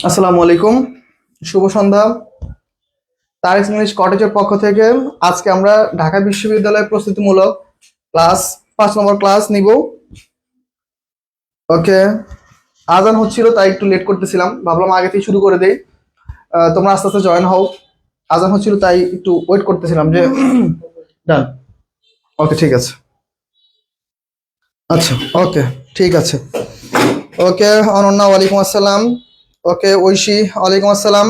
আসসালামু আলাইকুম, শুভ সন্ধ্যা। তারিক ইংলিশ কটেজের পক্ষ থেকে আজকে আমরা ঢাকা বিশ্ববিদ্যালয়ের প্রস্তুতিমূলক ক্লাস 5 নম্বর ক্লাস নিব। ওকে, আজান হচ্ছিল তাই একটু লেট করতেছিলাম, ভাবলাম আগে থেকে শুরু করে দেই, তোমরা আস্তে আস্তে জয়েন হও। আজান হচ্ছিল তাই একটু ওয়েট করতেছিলাম যে ডান। ওকে, ঠিক আছে। আচ্ছা, ওকে, ঠিক আছে। ওকে, অনন্যা ওয়ালাইকুম আসসালাম। ওকে, ঐশী ওয়ালাইকুম আসসালাম।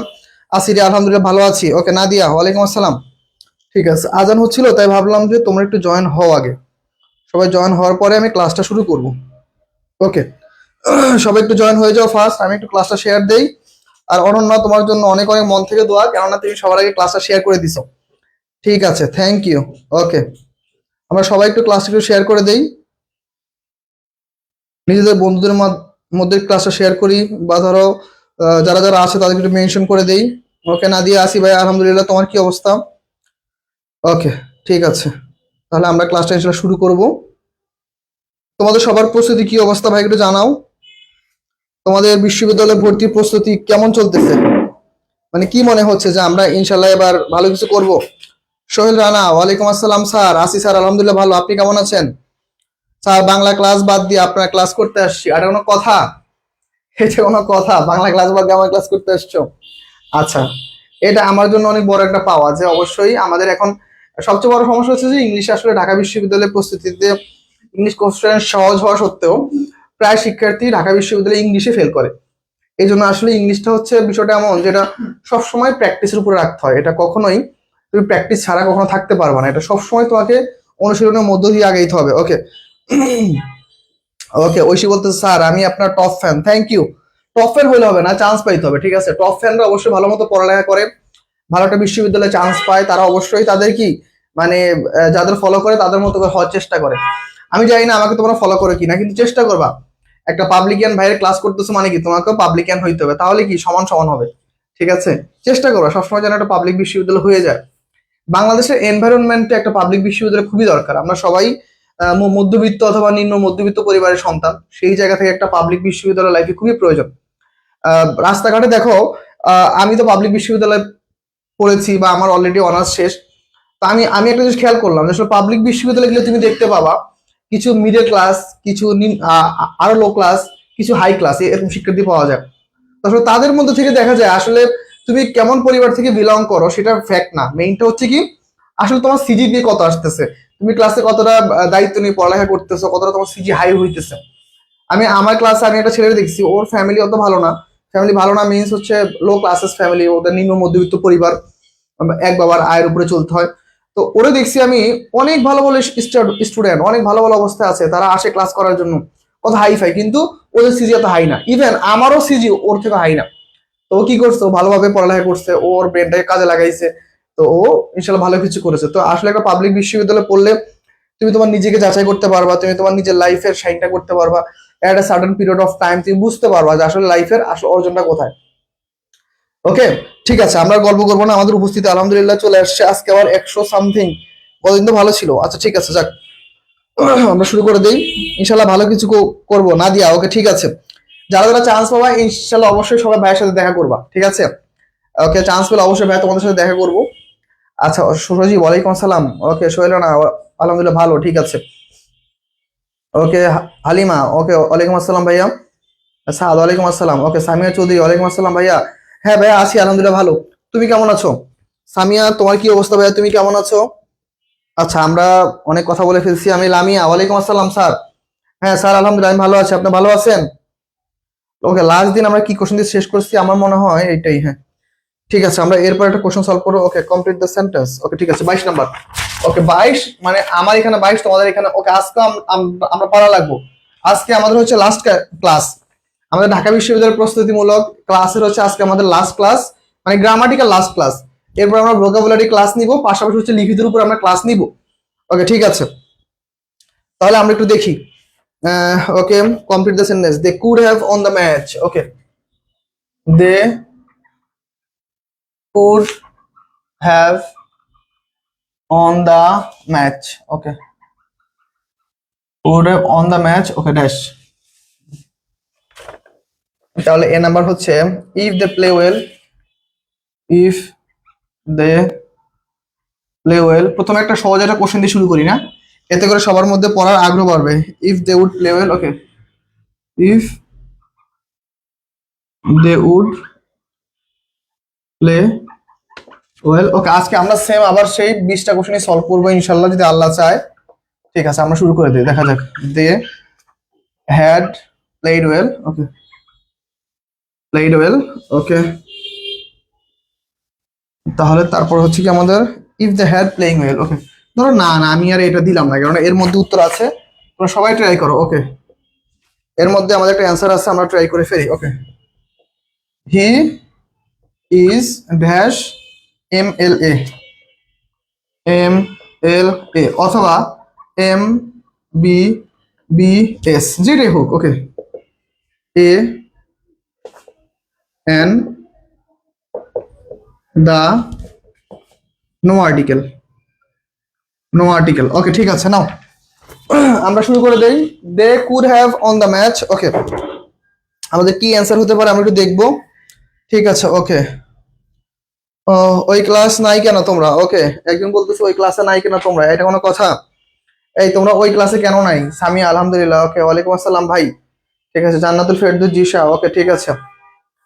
আসিরি আলহামদুলিল্লাহ ভালো আছি। ওকে, নাদিয়া ওয়ালাইকুম আসসালাম। ঠিক আছে, আজান হচ্ছিল তাই ভাবলাম যে তোমরা একটু জয়েন হও আগে। সবাই জয়েন হওয়ার পরে আমি ক্লাসটা শুরু করব। ওকে, সবাই একটু জয়েন হয়ে যাও ফার্স্ট, আমি একটু ক্লাসটা শেয়ার দেই। আর অনন্যা, তোমার জন্য অনেক অনেক মন থেকে দোয়া, কেননা তুমি সবার আগে ক্লাসটা শেয়ার করে দিছো। ঠিক আছে, থ্যাংক ইউ। ওকে, আমরা সবাই একটু ক্লাসটা একটু শেয়ার করে দেই, নিজেদের বন্ধুদের মধ্যে ক্লাসটা শেয়ার করি, বা ধরো যারা যারা আছে তাদেরকে একটু মেনশন করে দেই। ওকে, নাদিয়া আসি ভাই আলহামদুলিল্লাহ, তোমার কি অবস্থা? ওকে, ঠিক আছে, তাহলে আমরা ক্লাসটা ইনশাল্লাহ শুরু করব। তোমাদের সবার প্রস্তুতি কি অবস্থা ভাই, একটু জানাও। তোমাদের বিশ্ববিদ্যালয়ে ভর্তির প্রস্তুতি কেমন চলতেছে? মানে কি মনে হচ্ছে যে আমরা ইনশাল্লাহ এবার ভালো কিছু করব? সোহেল রানা ওয়ালাইকুম আসসালাম স্যার। আসি স্যার আলহামদুলিল্লাহ ভালো, আপনি কেমন আছেন? স্যার বাংলা ক্লাস বাদ দিয়ে আপনার ক্লাস করতে আসছি, এটা কোনো কথা? এটা কোনো কথা? বাংলা ক্লাস বাদ দিয়ে আমার ক্লাস করতে আসছো? আচ্ছা, এটা আমার জন্য অনেক বড় একটা পাওয়া, যে অবশ্যই আমাদের এখন সবচেয়ে বড় সমস্যা হচ্ছে যে ইংলিশ আসলে ঢাকা বিশ্ববিদ্যালয়ের প্রস্তুতিতে ইংলিশ কোশ্চেন সহজ হওয়া সত্ত্বেও প্রায় শিক্ষার্থী ঢাকা বিশ্ববিদ্যালয়ে ইংলিশে ফেল করে। এই জন্য আসলে ইংলিশটা হচ্ছে বিষয়টা এমন, যেটা সবসময় প্র্যাকটিসের উপরে রাখতে হয়। এটা কখনোই তুমি প্র্যাকটিস ছাড়া কখনো থাকতে পারবে না, এটা সবসময় তোমাকে অনুশীলনের মধ্য দিয়ে আগাইতে হবে। ওকে, ওকে, ঐশী বলতে স্যার আমি আপনার top fan. Thank you. Top fan হইলে হবে না, চান্স পাইতে হবে। ঠিক আছে, টপ ফ্যানরা অবশ্যই ভালো মতো পড়ালেখা করে, ভালো একটা বিশ্ববিদ্যালয়ে চান্স পায়, তারা অবশ্যই তাদের কি মানে যাদের ফলো করে তাদের মতো করে হওয়ার চেষ্টা করে। আমি জানি না আমাকে তোমরা ফলো করে কিনা, কিন্তু চেষ্টা করবা। একটা পাবলিকিয়ান ভাইয়ের ক্লাস করতেছো মানে কি তোমাকেও পাবলিকিয়ান হইতে হবে, তাহলে কি সমান সমান হবে। ঠিক আছে, চেষ্টা করবা সবসময় যেন একটা পাবলিক বিশ্ববিদ্যালয় হয়ে যায়। বাংলাদেশের এনভায়রনমেন্টে একটা পাবলিক বিশ্ববিদ্যালয় খুবই দরকার। আমরা সবাই মধ্যবিত্ত অথবা নিম্ন মধ্যবিত্ত পরিবারের সন্তান, সেই জায়গা থেকে একটা পাবলিক বিশ্ববিদ্যালয় লাইফে খুবই প্রয়োজন। রাস্তাঘাটে দেখো, আমি তো পাবলিক বিশ্ববিদ্যালয়ে পড়েছি বা আমার অলরেডি অনার্স শেষ। তো আমি আমি একটা জিনিস খেয়াল করলাম, আসলে পাবলিক বিশ্ববিদ্যালয়ে গেলে তুমি দেখতে পাবা কিছু মিডল ক্লাস, কিছু আরো লো ক্লাস, কিছু হাই ক্লাস, এরকম শিক্ষার্থী পাওয়া যায়। আসলে তাদের মধ্যে থেকে দেখা যায় আসলে তুমি কেমন পরিবার থেকে বিলং করো সেটা ফ্যাক্ট না, মেইনটা হচ্ছে কি আসলে তোমার সিজিপিএ কত আসতেছে, তুমি ক্লাসে কতটা দায়িত্ব নিয়ে পড়ালেখা করতেছো, কতটা তোমার সিজি হাই হইতেছে। আমার ক্লাসে আমি একটা ছেলে দেখছি, ওর ফ্যামিলি অত ভালো না। ফ্যামিলি ভালো না মিনস হচ্ছে লো ক্লাসেস ফ্যামিলি, ওদের নিম্ন মধ্যবিত্ত পরিবার, এক বাবার আয়ের উপরে চলতে হয়। তো ওরে দেখছি আমি অনেক ভালো ভালো স্টুডেন্ট, অনেক ভালো ভালো অবস্থায় আছে, তারা আসে ক্লাস করার জন্য, কত হাই ফাই, কিন্তু ওদের সিজি এত হাই না, ইভেন আমারও সিজি ওর থেকে হাই না। তো ও কি করছে, ও ভালোভাবে পড়ালেখা করছে, ওর ব্রেনটাকে কাজে লাগাইছে, তো ও ইনশাল্লাহ ভালো কিছু করেছে। তো আসলে একটা পাবলিক বিশ্ববিদ্যালয়ে পড়লে তুমি তোমার নিজেকে যাচাই করতে পারবা, তুমি তোমার নিজের লাইফের শাইনটা করতে পারবা, at a certain period of time তুমি বুঝতে পারবা যে আসলে লাইফের আসল অর্জনটা কোথায়। ওকে, ঠিক আছে, আমরা গল্প করবো না, আমাদের উপস্থিতি আলহামদুলিল্লাহ চলে আসছে আজকে আবার 100 সামথিং। কদিন তো ভালো ছিল। আচ্ছা ঠিক আছে, যাক আমরা শুরু করে দিই। ইনশাল্লাহ ভালো কিছু করবো না দিয়া। ওকে ঠিক আছে, যারা যারা চান্স পাবা ইনশাল্লাহ অবশ্যই সবাই ভাইয়ের সাথে দেখা করবা, ঠিক আছে? ওকে, চান্স পেলে অবশ্যই ভাই তোমাদের সাথে দেখা করবো। আচ্ছা সুরজি ওয়ালাইকুম আসসালাম। ওকে সোহেল না, আলহামদুলিল্লাহ ভালো, ঠিক আছে। ওকে হালিমা, ওকে ওয়ালাইকুম আসসালাম ভাইয়া। সাদ ওয়ালাইকুম আসসালাম। ওকে সামিয়া চৌধুরী ওয়ালাইকুম আসসালাম ভাইয়া। হ্যাঁ ভাইয়া আছি আলহামদুলিল্লাহ ভালো। তুমি কেমন আছো? সামিয়া তোমার কি অবস্থা ভাইয়া, তুমি কেমন আছো? আচ্ছা আমরা অনেক কথা বলে ফেলছি। আমি লামিয়া ওয়ালাইকুম আসসালাম স্যার। হ্যাঁ স্যার আলহামদুলিল্লাহ আমি ভালো আছি, আপনি ভালো আছেন? ওকে লাস্ট দিন আমরা কি কোশ্চেন দিয়ে শেষ করছি আমার মনে হয় এইটাই, হ্যাঁ ঠিক আছে। আমরা এরপর একটা কোশ্চেন সলভ করবো। Okay complete the sentence. Okay ঠিক আছে 22 নাম্বার। ওকে 22 মানে আমার এখানে 22 তোমাদের এখানে। ওকে আজকে আমরা পড়া লাগবো। আজকে আমাদের হচ্ছে লাস্ট ক্লাস, আমাদের ঢাকা বিশ্ববিদ্যালয়ের প্রস্তুতিমূলক ক্লাসের হচ্ছে আজকে আমাদের লাস্ট ক্লাস, মানে গ্রামাটিক্যাল লাস্ট ক্লাস। এরপর আমরা ভোকাবুলারি ক্লাস নিব, পাশাপাশি হচ্ছে লিখিতের উপর আমরা ক্লাস নিব। ওকে ঠিক আছে, তাহলে আমরা একটু দেখি। Okay complete the sentence. They could have on the match. Okay they could have on the match. Okay could have on the match. Okay dash. তাহলে এ নাম্বার হচ্ছে if they play well, if they play well. প্রথমে একটা সহজ একটা question দিয়ে শুরু করি না, এতে করে সবার মধ্যে পড়ার আগ্রহ বাড়বে। If they would play well. Okay if they would play well. Okay আজকে আমরা সেম আবার সেই 20টা কোশ্চেনই সলভ করবো ইনশাল্লাহ যদি আল্লাহ চায়। ঠিক আছে আমরা শুরু করে দিই, দেখা যাক। They had played well. Okay played well. Okay তাহলে তারপর হচ্ছে কি আমাদের if they had playing well. Okay ধরো না না আমি আর এটা দিলাম না, কারণ এর মধ্যে উত্তর আছে, তোমরা সবাই ট্রাই করো। ওকে এর মধ্যে আমাদের একটা অ্যান্সার আছে, আমরা ট্রাই করে ফেলি। Okay he is dash MLA, MLA অথবা MBBS যেটাই হোক। Okay AN the no article, no article. Okay ঠিক আছে নাও আমরা শুরু করে দেই। They could have on the match. Okay আমাদের কি অ্যান্সার হতে পারে আমরা একটু দেখবো। ঠিক আছে ওকে ওই ক্লাস নাই কেন তোমরা? ওকে একজন বলতেছে ওই ক্লাসে নাই কেন তোমরা, এটা কোনো কথা? এই তোমরা ওই ক্লাসে কেন নাই? সামিয়া আলহামদুলিল্লাহ। ওকে ওয়ালাইকুম আসসালাম ভাই। ঠিক আছে জান্নাতুল ফেরদৌস জিশা। ওকে ঠিক আছে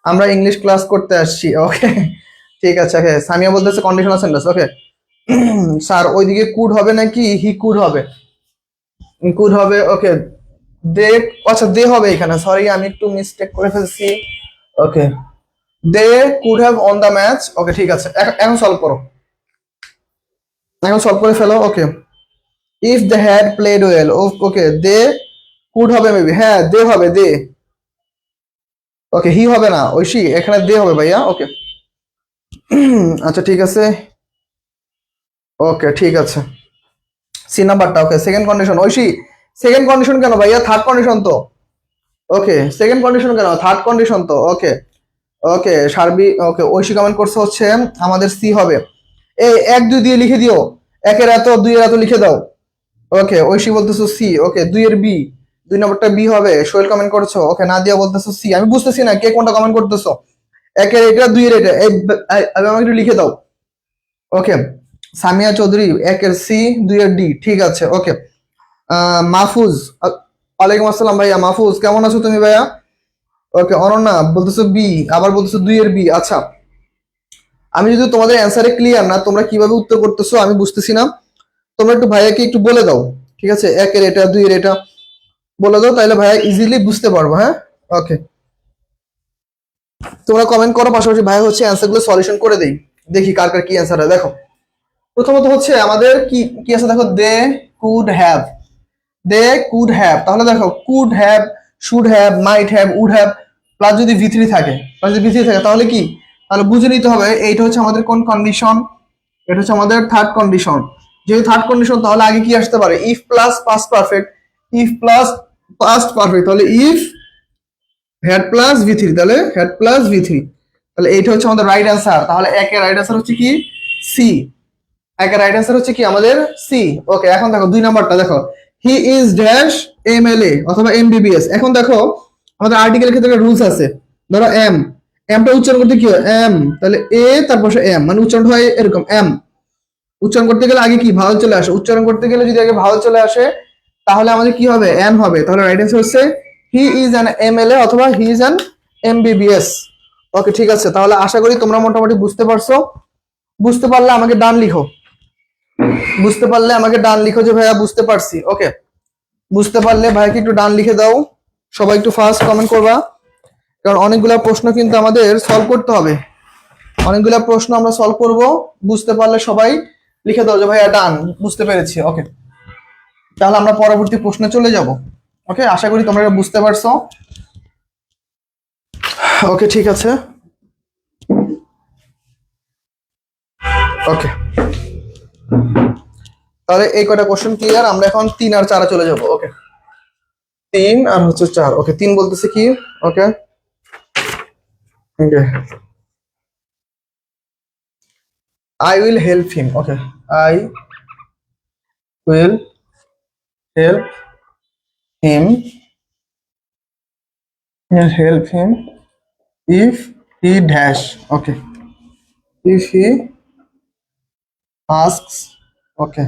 আমরা ইংলিশ ক্লাস করতে আসছি। ওকে ঠিক আছে। ওকে সামিয়া বলতেছে কন্ডিশনাল সেন্টেন্স। ওকে স্যার ওইদিকে কুড হবে নাকি হি কুড হবে? কুড হবে। ওকে দে, আচ্ছা দে হবে এখানে, সরি আমি একটু মিস্টেক করে ফেলছি। Okay they could have on the match. Okay ঠিক আছে এখন সলভ করো, এখন সলভ করে ফেলো। Okay if they had played well. Okay they could হবে মেবি, হ্যাঁ দে হবে দে। ওকে হি হবে না, ঐশী এখানে দে হবে ভাইয়া। ওকে আচ্ছা ঠিক আছে। ওকে ঠিক আছে সি নাম্বারটা। Okay second condition. Oishi second condition কেন ভাইয়া? থার্ড কন্ডিশন তো। ওকে সেকেন্ড কন্ডিশন কেন? থার্ড কন্ডিশন তো। ওকে ওকে সার্বি। ওকে ঐশী কমেন্ট করছে হচ্ছে আমাদের সি হবে। এই 1 2 দিয়ে লিখে দিও, 1 এর এত 2 এর এত লিখে দাও। ওকে ঐশী বলতেছো সি। ওকে 2 এর বি, 2 নম্বরটা বি হবে। সোহেল কমেন্ট করছো। ওকে নাদিয়া বলতেছো সি। আমি বুঝতেছি না কে কোনটা কমেন্ট করতেছো। 1 এর এটা 2 এর এটা, এই আমাকে একটু লিখে দাও। ওকে সামিয়া চৌধুরী 1 এর সি 2 এর ডি। ঠিক আছে ওকে মাহফুজ ওয়ালাইকুম আসসালাম ভাইয়া। মাহফুজ কেমন আছো তুমি ভাইয়া? ওকে অনন্যা বলতেছো বি, আবার বলতেছো 2 এর বি। আচ্ছা আমি যদি তোমাদের অ্যান্সারে ক্লিয়ার না, তোমরা কিভাবে উত্তর করতেছো আমি বুঝতেছি না। তোমরা একটু ভাইয়াকে একটু বলে দাও, ঠিক আছে? একের এটা, দুইয়ের এটা বলে দাও, তাহলে ভাইয়া ইজিলি বুঝতে পারবো। হ্যাঁ, ওকে। তোমরা কমেন্ট করো, পাশাপাশি ভাইয়া হচ্ছে অ্যান্সার গুলো সলিউশন করে দেই, দেখি কার কার কি অ্যান্সার হয়। দেখো, প্রথমত হচ্ছে আমাদের কি কি আছে দেখো, they could have, they could have. তাহলে দেখো, could have, should have, might have, would have, plus যদি ভি3 থাকে, প্লাস যদি ভি3 থাকে, তাহলে কি, তাহলে বুঝে নিতে হবে এইটা হচ্ছে আমাদের কোন কন্ডিশন। এটা হচ্ছে আমাদের থার্ড কন্ডিশন। যেহেতু থার্ড কন্ডিশন, তাহলে আগে কি আসতে পারে, if plus past perfect. If plus past perfect, তাহলে ইফ হ্যাড প্লাস ভি3, তাহলে হ্যাড প্লাস ভি3। তাহলে এইটা হচ্ছে আমাদের রাইট অ্যান্সার। তাহলে একের রাইট অ্যান্সার হচ্ছে কি, সি। একের রাইট অ্যান্সার হচ্ছে কি আমাদের সি। ওকে, এখন দেখো দুই নাম্বারটা দেখো, হি ইজ ড্যাশ এমএলএ অথবা এমবিবিএস। এখন দেখো আমাদের আর্টিকেলের ক্ষেত্রে একটা রুলস আছে। ধরো এম, এমটা উচ্চারণ করতে কি হয়, এম, তাহলে এ তারপর এম, মানে উচ্চারণ হয় এরকম এম। উচ্চারণ করতে গেলে আগে কি ভাওয়াল চলে আসে, উচ্চারণ করতে গেলে যদি আগে ভাওয়াল চলে আসে, তাহলে আমাদের কি হবে, এন হবে। তাহলে রাইট অ্যান্সার হচ্ছে হি ইজ অ্যান এমএলএ অথবা হি ইজ অ্যান এমবিবিএস। ওকে, ঠিক আছে। তাহলে আশা করি তোমরা মোটামুটি বুঝতে পারছো। বুঝতে পারলে আমাকে ডান লিখো, বুঝতে পারলে আমাকে ডান লিখো যে ভাইয়া বুঝতে পারছি। ওকে, বুঝতে পারলে ভাইকে একটু ডান লিখে দাও। সবাই একটু ফার্স্ট কমেন্ট করবা, কারণ অনেকগুলা প্রশ্ন কিন্তু আমাদের সলভ করতে হবে। অনেকগুলা প্রশ্ন আমরা সলভ করব। বুঝতে পারলে সবাই লিখে দাও যে ভাইয়া ডান, বুঝতে পেরেছি। ওকে, তাহলে আমরা পরবর্তী প্রশ্নে চলে যাব। ওকে, আশা করি তোমরা এটা বুঝতে পারছো। ওকে, ঠিক আছে। ওকে, তাহলে এই কটা কোশ্চেন ক্লিয়ার। আমরা এখন 3 আর 4 চলে যাব। ওকে, 3 আর হচ্ছে 4। ওকে, 3 বলতেছে কি, ওকে ওকে, I will help him. Okay, I will help him. Will help him if he dash. Okay, if he asks. Okay,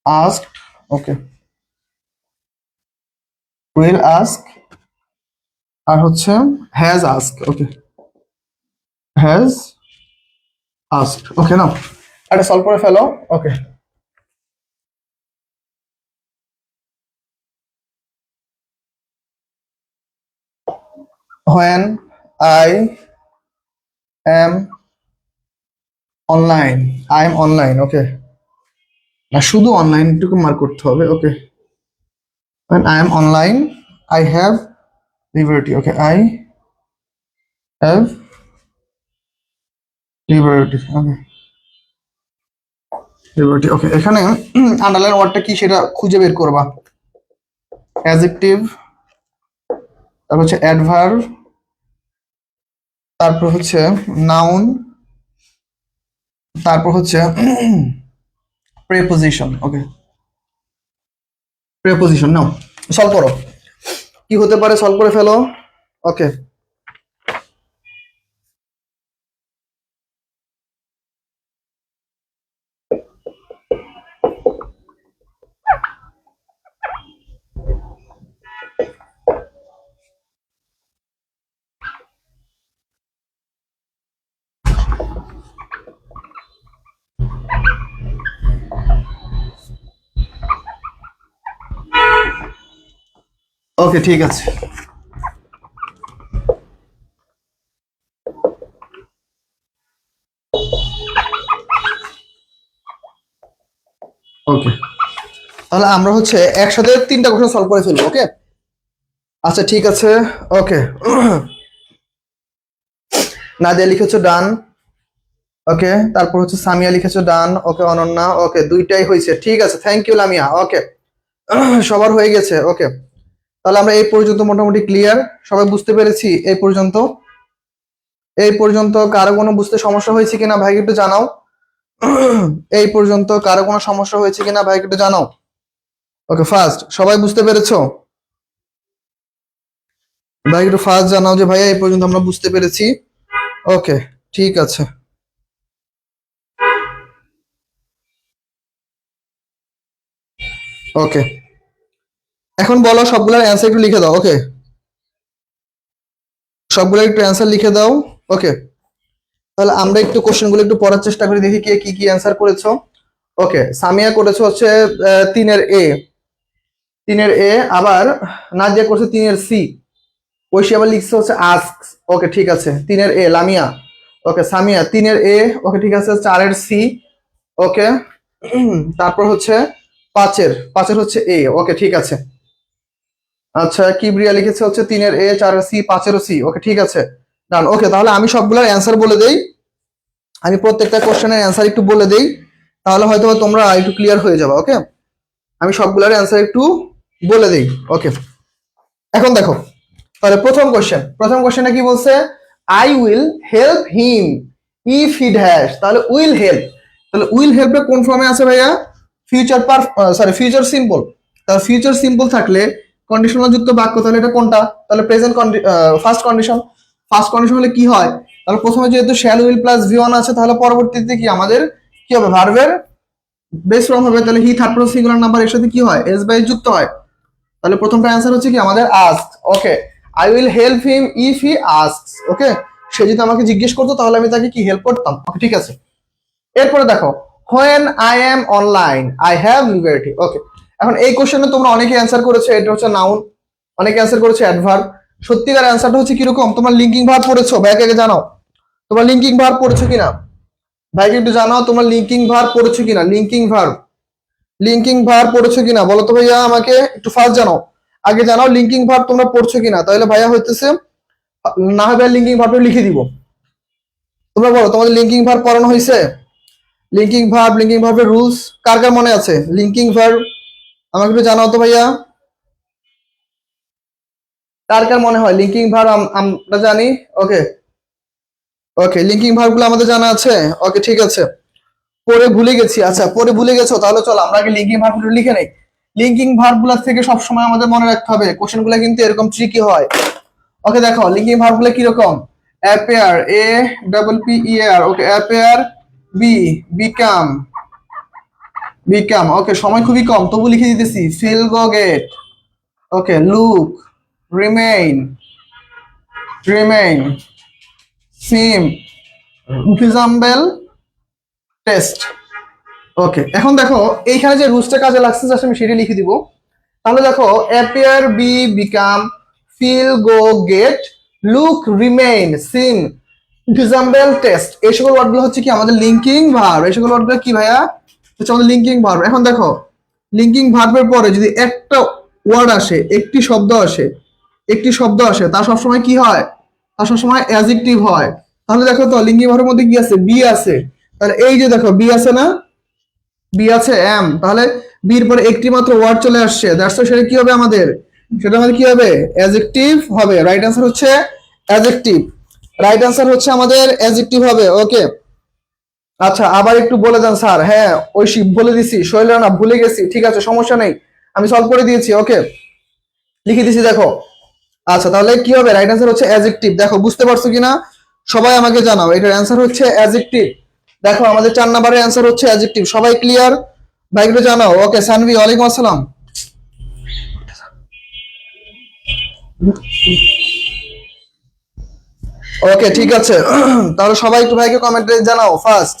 asked. Okay, will ask আর হচ্ছে has asked. Okay, has asked. Okay, নাও এটা solve করে ফেলো। ওকে, when I am online, I am online. Okay, না শুধু online একটু mark করতে হবে। ওকে, when I am online, I have liberty. Okay, I have liberty. Okay, liberty. Okay, এখানে underline ওয়ার্ডটা কি সেটা খুঁজে বের করবা। অ্যাডজেক্টিভ, তারপর হচ্ছে অ্যাডভার্ব, তারপর হচ্ছে নাউন, তারপর হচ্ছে প্রেপোজিশন। ওকে, প্রেপোজিশন নাও সলভ করো, কি হতে পারে সলভ করে ফেলো। ওকে, ওকে, ঠিক আছে। ওকে, তাহলে আমরা হচ্ছে একসাথে 3টা কোশ্চেন সলভ করে ফেলবো। ওকে, আচ্ছা ঠিক আছে। ওকে, নাদিয়া লিখেছো ডান। ওকে, তারপর হচ্ছে সামিয়া লিখেছো ডান। ওকে, অনন্যা। ওকে, দুইটাই হয়েছে, ঠিক আছে। Thank you Lamia. ওকে, সবার হয়ে গেছে। ওকে, তাহলে আমরা এই পর্যন্ত মোটামুটি ক্লিয়ার, সবাই বুঝতে পেরেছি এই পর্যন্ত। এই পর্যন্ত কারো কোনো বুঝতে সমস্যা হয়েছে কিনা ভাই একটু জানাও। এই পর্যন্ত কারো কোনো সমস্যা হয়েছে কিনা ভাই একটু জানাও। ওকে, ফার্স্ট সবাই বুঝতে পেরেছো? ভাই একটু ফার্স্ট জানাও যে ভাইয়া এই পর্যন্ত আমরা বুঝতে পেরেছি। ওকে, ঠিক আছে। ওকে, এখন বলো সবগুলোর অ্যান্সার একটু লিখে দাও। ওকে, সবগুলো একটু অ্যান্সার লিখে দাও। ওকে, তাহলে আমরা একটু কোশ্চেন গুলো একটু পড়ার চেষ্টা করি, দেখি কে কি কি অ্যান্সার করেছো। ওকে, সামিয়া করেছো হচ্ছে 3-এর A, 3-এর A, আবার নাদিয়া করছে 3-এর C, ঐশী আবার লিখছে হচ্ছে আস্ক। ওকে ঠিক আছে, 3-এর A Lamia. Okay Samia 3-এর A, ওকে ঠিক আছে, 4-এর C। ওকে তারপর হচ্ছে 5-এর হচ্ছে A। ওকে ঠিক আছে। আচ্ছা কিবরিয়া লিখেছে হচ্ছে 3-এর A, 4-এর C, 5-এরও C। ওকে ঠিক আছে, ডান। ওকে তাহলে আমি সবগুলোর অ্যান্সার বলে দেই, আমি প্রত্যেকটা কোশ্চেনের অ্যান্সার একটু বলে দেই, তাহলে হয়তো তোমরা একটু ক্লিয়ার হয়ে যাবে। ওকে, আমি সবগুলোর অ্যান্সার একটু বলে দেই। ওকে, এখন দেখো, তাহলে প্রথম কোশ্চেনে কি বলছে, I will help him if he dash. তাহলে উইল হেল্প, তাহলে উইল হেল্পটা কোন ফর্মে আছে ভাইয়া, ফিউচার সিম্পল। তাহলে ফিউচার সিম্পল থাকলে কন্ডিশনাল যুক্ত বাক্য, তাহলে এটা কোনটা, তাহলে present first condition. First condition হলে কি হয়, তাহলে প্রথমে যেহেতু শ্যাল উইল প্লাস V1 আছে, তাহলে পরবর্তীতে কি আমাদের কি হবে, ভার্বের বেস ফর্ম হবে। তাহলে he third person singular number এর সাথে কি হয়, এস বাই যুক্ত হয়। তাহলে প্রথমটা অ্যান্সার হচ্ছে কি আমাদের ask. Okay, I will help him if he asks. Okay, সে যদি আমাকে জিজ্ঞেস করতো তাহলে আমি তাকে কি হেল্প করতাম। ওকে ঠিক আছে। এরপরে দেখো, when I am online I have liberty. Okay, এখন এই কোশ্চেনে তোমরা অনেকে অ্যান্সার করেছো, এটা হচ্ছে নাউন, অনেকে অ্যান্সার করেছে অ্যাডভার্ব। সত্যিকার অ্যান্সারটা হচ্ছে কিরকম, তোমার লিঙ্কিং ভার্ব পড়েছো, ভাইকে আগে জানাও তোমার লিঙ্কিং ভার্ব পড়েছো কিনা, ভাইকে একটু জানাও তোমার লিঙ্কিং ভার্ব পড়েছো কিনা, লিঙ্কিং ভার্ব পড়েছো কিনা বলো তো ভাইয়া, আমাকে একটু ফার্স্ট জানাও, আগে জানাও লিঙ্কিং ভার্ব তোমরা পড়ছো কিনা, তাহলে ভাইয়া হইতেছে না হবে লিঙ্কিং ভার্বটা লিখে দিব। তোমরা বলো তোমাদের লিঙ্কিং ভার্ব পড়ানো হয়েছে, লিঙ্কিং ভার্বের রুলস কার কার মনে আছে, লিঙ্কিং ভার্ব আমাকে একটু জানাও তো ভাইয়া, কার কার মনে হয় লিঙ্কিং ভার্ব আমরা জানি। ওকে ওকে, লিঙ্কিং ভার্ব গুলো আমাদের জানা আছে। ওকে ঠিক আছে, পরে ভুলে গেছি। আচ্ছা পরে ভুলে গেছো, তাহলে চলো আমরা আগে লিঙ্কিং ভার্ব গুলো লিখে নেই। লিঙ্কিং ভার্ব গুলা থেকে সবসময় আমাদের মনে রাখতে হবে, কোশ্চেন গুলো কিন্তু এরকম ট্রিকি হয়। ওকে দেখো লিঙ্কিং ভার্ব গুলো কিরকম, অ্যাপিয়ার APPER, ওকে অ্যাপিয়ার, বি বিকাম। ওকে সময় খুবই কম তবু লিখে দিতেছি, ফিল, গো, গেট। ওকে লুক, রিমেইন, সিম, রিজাম্বল, টেস্ট। ওকে এখন দেখো এইখানে যে রুলসটা কাজে লাগছে, জাস্ট আমি সেটা লিখে দিব। তাহলে দেখো অ্যাপিয়ার, বিকাম, ফিল, গো, গেট, লুক, রিমেইন, সিম, রিজাম্বল, টেস্ট, এই সকল ওয়ার্ডগুলো হচ্ছে কি আমাদের লিঙ্কিং ভার্ব। এই সকল ওয়ার্ডগুলো কি ভাইয়া হচ্ছে আমাদের লিঙ্কিং ভার্ব। এখন দেখো লিঙ্কিং ভার্বের পরে যদি একটা ওয়ার্ড আসে, একটি শব্দ আসে, তা সবসময় কি হয়, তা সবসময় অ্যাডজেক্টিভ হয়। তাহলে দেখো তো লিঙ্কিং ভার্বের মধ্যে কি আছে, বি আছে। তাহলে এই যে দেখো বি আছে না, বি আছে এম, তাহলে বির পরে একটি মাত্র ওয়ার্ড চলে আসছে, দ্যাটস সেটা কি হবে আমাদের, সেটা আমাদের কি হবে, অ্যাডজেক্টিভ হবে। রাইট অ্যান্সার হচ্ছে অ্যাডজেক্টিভ, রাইট অ্যান্সার হচ্ছে আমাদের অ্যাডজেক্টিভ হবে। ওকে আচ্ছা আবার একটু বলে দেন স্যার। হ্যাঁ ঐশী বলে দিছি, শৈলা না ভুলে গেছি, ঠিক আছে সমস্যা নেই, আমি সলভ করে দিয়েছি। ওকে লিখে দিছি দেখো। আচ্ছা তাহলে কি হবে, রাইট অ্যান্সার হচ্ছে অ্যাডজেক্টিভ। দেখো বুঝতে পারছো কিনা সবাই আমাকে জানাও, এটার অ্যান্সার হচ্ছে অ্যাডজেক্টিভ। দেখো আমাদের 4 নম্বরের অ্যান্সার হচ্ছে অ্যাডজেক্টিভ, সবাই ক্লিয়ার, ভাইগুলো জানাও। ওকে সানভি ওয়ালাইকুম আসসালাম। ওকে ঠিক আছে তাহলে সবাই একটু ভাইকে কমেন্টে জানাও ফার্স্ট,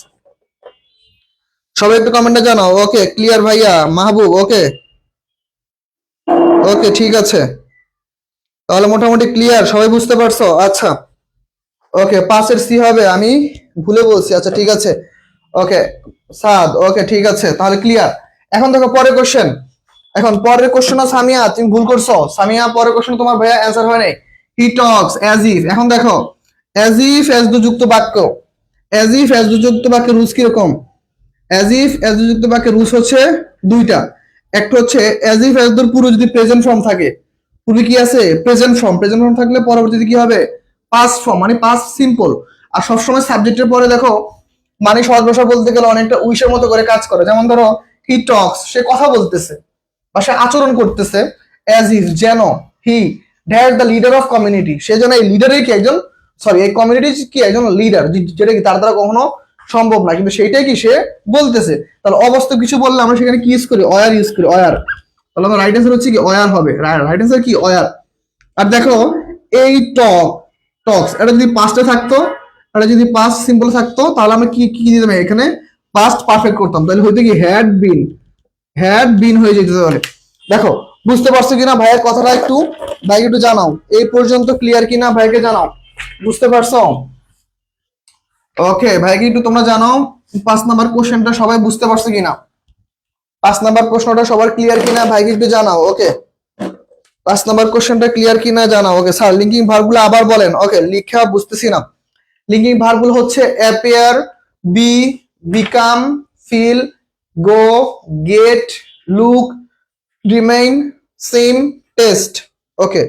সবাই একটু কমেন্টে জানাও। ওকে ক্লিয়ার ভাইয়া, মাহবুব। ওকে ওকে ঠিক আছে, তাহলে মোটামুটি ক্লিয়ার, সবাই বুঝতে পারছো। আচ্ছা ওকে 5-এর C হবে, আমি ভুলে বলছি। আচ্ছা ঠিক আছে ওকে সাদ। ওকে ঠিক আছে তাহলে ক্লিয়ার। এখন দেখো পরের কোশ্চেন, এখন পরের কোশ্চেন সামিয়া তুমি ভুল করছো, সামিয়া পরের কোশ্চেন তোমার ভাইয়া অ্যান্সার হয় নাই। হি টক্স অ্যাজ ইফ, এখন দেখো অ্যাজ ইফ অ্যাজ যুক্ত বাক্য, অ্যাজ ইফ অ্যাজ যুক্ত বাক্যের রুলস কিরকম, অ্যাজ ইফ অ্যাজ যুক্ত বাক্যের রুলস হচ্ছে দুইটা। একটা হচ্ছে অ্যাজ ইফ অ্যাজ এর পুরো যদি প্রেজেন্ট ফর্ম থাকে, পূর্বে কি আছে প্রেজেন্ট ফর্ম থাকলে পরবর্তীতে কি হবে, পাস্ট ফর্ম মানে পাস্ট সিম্পল। আর সবসময় সাবজেক্টের পরে দেখো মানে সহজ ভাষা বলতে গেলে অনেকটা উইশের মতো করে কাজ করে। যেমন ধরো হি টক্স, সে কথা বলতেছে বা সে আচরণ করতেছে, অ্যাজ ইফ যেন, he that the leader of community, সে যেন এই লিডারের কি একজন, সরি এই কমিউনিটির কি একজন লিডার, যেটা কি তার দ্বারা কখনো সম্ভব না, কিন্তু সেইটাই কি সে বলতেছে। তাহলে অবাস্তব কিছু বললে আমরা সেখানে কি ইউজ করি, অয়ার ইউজ করি, অয়ার। তাহলে আমার রাইট অ্যান্সার হচ্ছে কি অয়ার হবে, রাইট অ্যান্সার কি অয়ার। আর দেখো এই টক্স এটা যদি পাস্টে থাকতো তাহলে যদি পাস্ট সিম্পল থাকতো তাহলে আমরা কি কি দিতাম এখানে, পাস্ট পারফেক্ট করতাম, তাহলে হয়তো কি হ্যাড বিন হয়ে যেত। তাহলে দেখো বুঝতে পারছো কিনা ভাইয়ের কথাটা, একটু ভাইকে একটু জানাও এই পর্যন্ত ক্লিয়ার কিনা, ভাইকে জানাও বুঝতে পারছো। ওকে ভাইকে একটু তোমরা জানাও 5 নাম্বার কোশ্চেনটা সবাই বুঝতে পারছো কিনা, 5 নাম্বার প্রশ্নটা সবার ক্লিয়ার কিনা ভাইকে একটু জানাও। ওকে 5 নাম্বার কোশ্চেনটা ক্লিয়ার কিনা জানাও। ওকে স্যার লিঙ্কিং ভার্বগুলো আবার বলেন। ওকে লিখা বুঝতেছি না। লিঙ্কিং ভার্বগুলো হচ্ছে অ্যাপিয়ার, বি, বিকাম, ফিল, গো, গেট, লুক, রিমেইন, সিম, টেস্ট। ওকে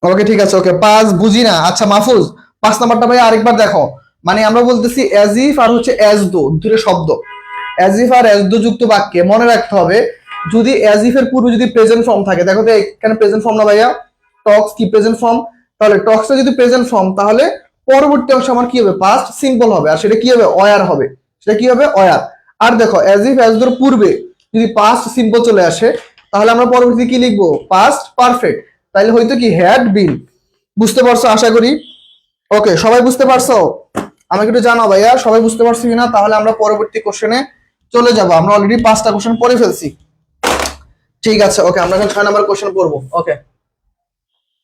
ওকে ঠিক আছে। ওকে 5 বুঝি না। আচ্ছা মাহফুজ 5 নাম্বারটা ভাই আরেকবার দেখো। মানে আমরা বলতেছি অ্যাজ ইফ আর হচ্ছে অ্যাজ দো, দুটো শব্দ as if R as though যুক্ত বাক্যে মনে রাখতে হবে যদি অ্যাজ ইফ এর পূর্বে যদি প্রেজেন্ট ফর্ম থাকে, দেখো তো এখানে প্রেজেন্ট ফর্ম না ভাইয়া, টক্স কি প্রেজেন্ট ফর্ম, তাহলে টক্সটা যদি প্রেজেন্ট ফর্ম তাহলে পরবর্তী অংশ আমার কি হবে, পাস্ট সিম্পল হবে, আর সেটা কি হবে, অয়ার হবে, সেটা কি হবে, অয়ার। আর দেখো অ্যাজ ইফ অ্যাজ দোর পূর্বে যদি পাস্ট সিম্পল চলে আসে তাহলে আমরা পরবর্তী কি লিখবো, পাস্ট পারফেক্ট, তাহলে হয়তো কি হ্যাড বিন। বুঝতে পারছো আশা করি। ওকে সবাই বুঝতে পারছো, আমাকে একটু জানাও ভাইয়া সবাই বুঝতে পারছো কিনা, তাহলে আমরা পরবর্তী কোশ্চেনে চলে যাব। আমরা অলরেডি 5টা কোশ্চেন পড়ে ফেলছি। ঠিক আছে ওকে আমরা এখন 6 নাম্বার কোশ্চেন পড়বো। ওকে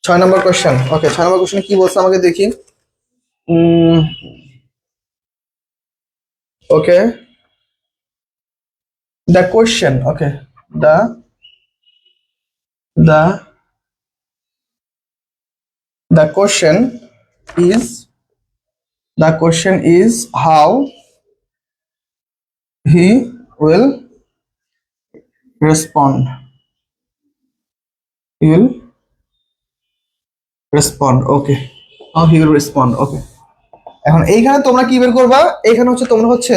6 নাম্বার কোশ্চেন। ওকে 6 নাম্বার কোশ্চেনে কি বলছে আমাকে দেখি। Okay the question, okay the the the question is how he will respond, he will respond, okay, how he will respond, okay। এখন এইখানে তোমরা কি বের করবা, এইখানে হচ্ছে তোমরা হচ্ছে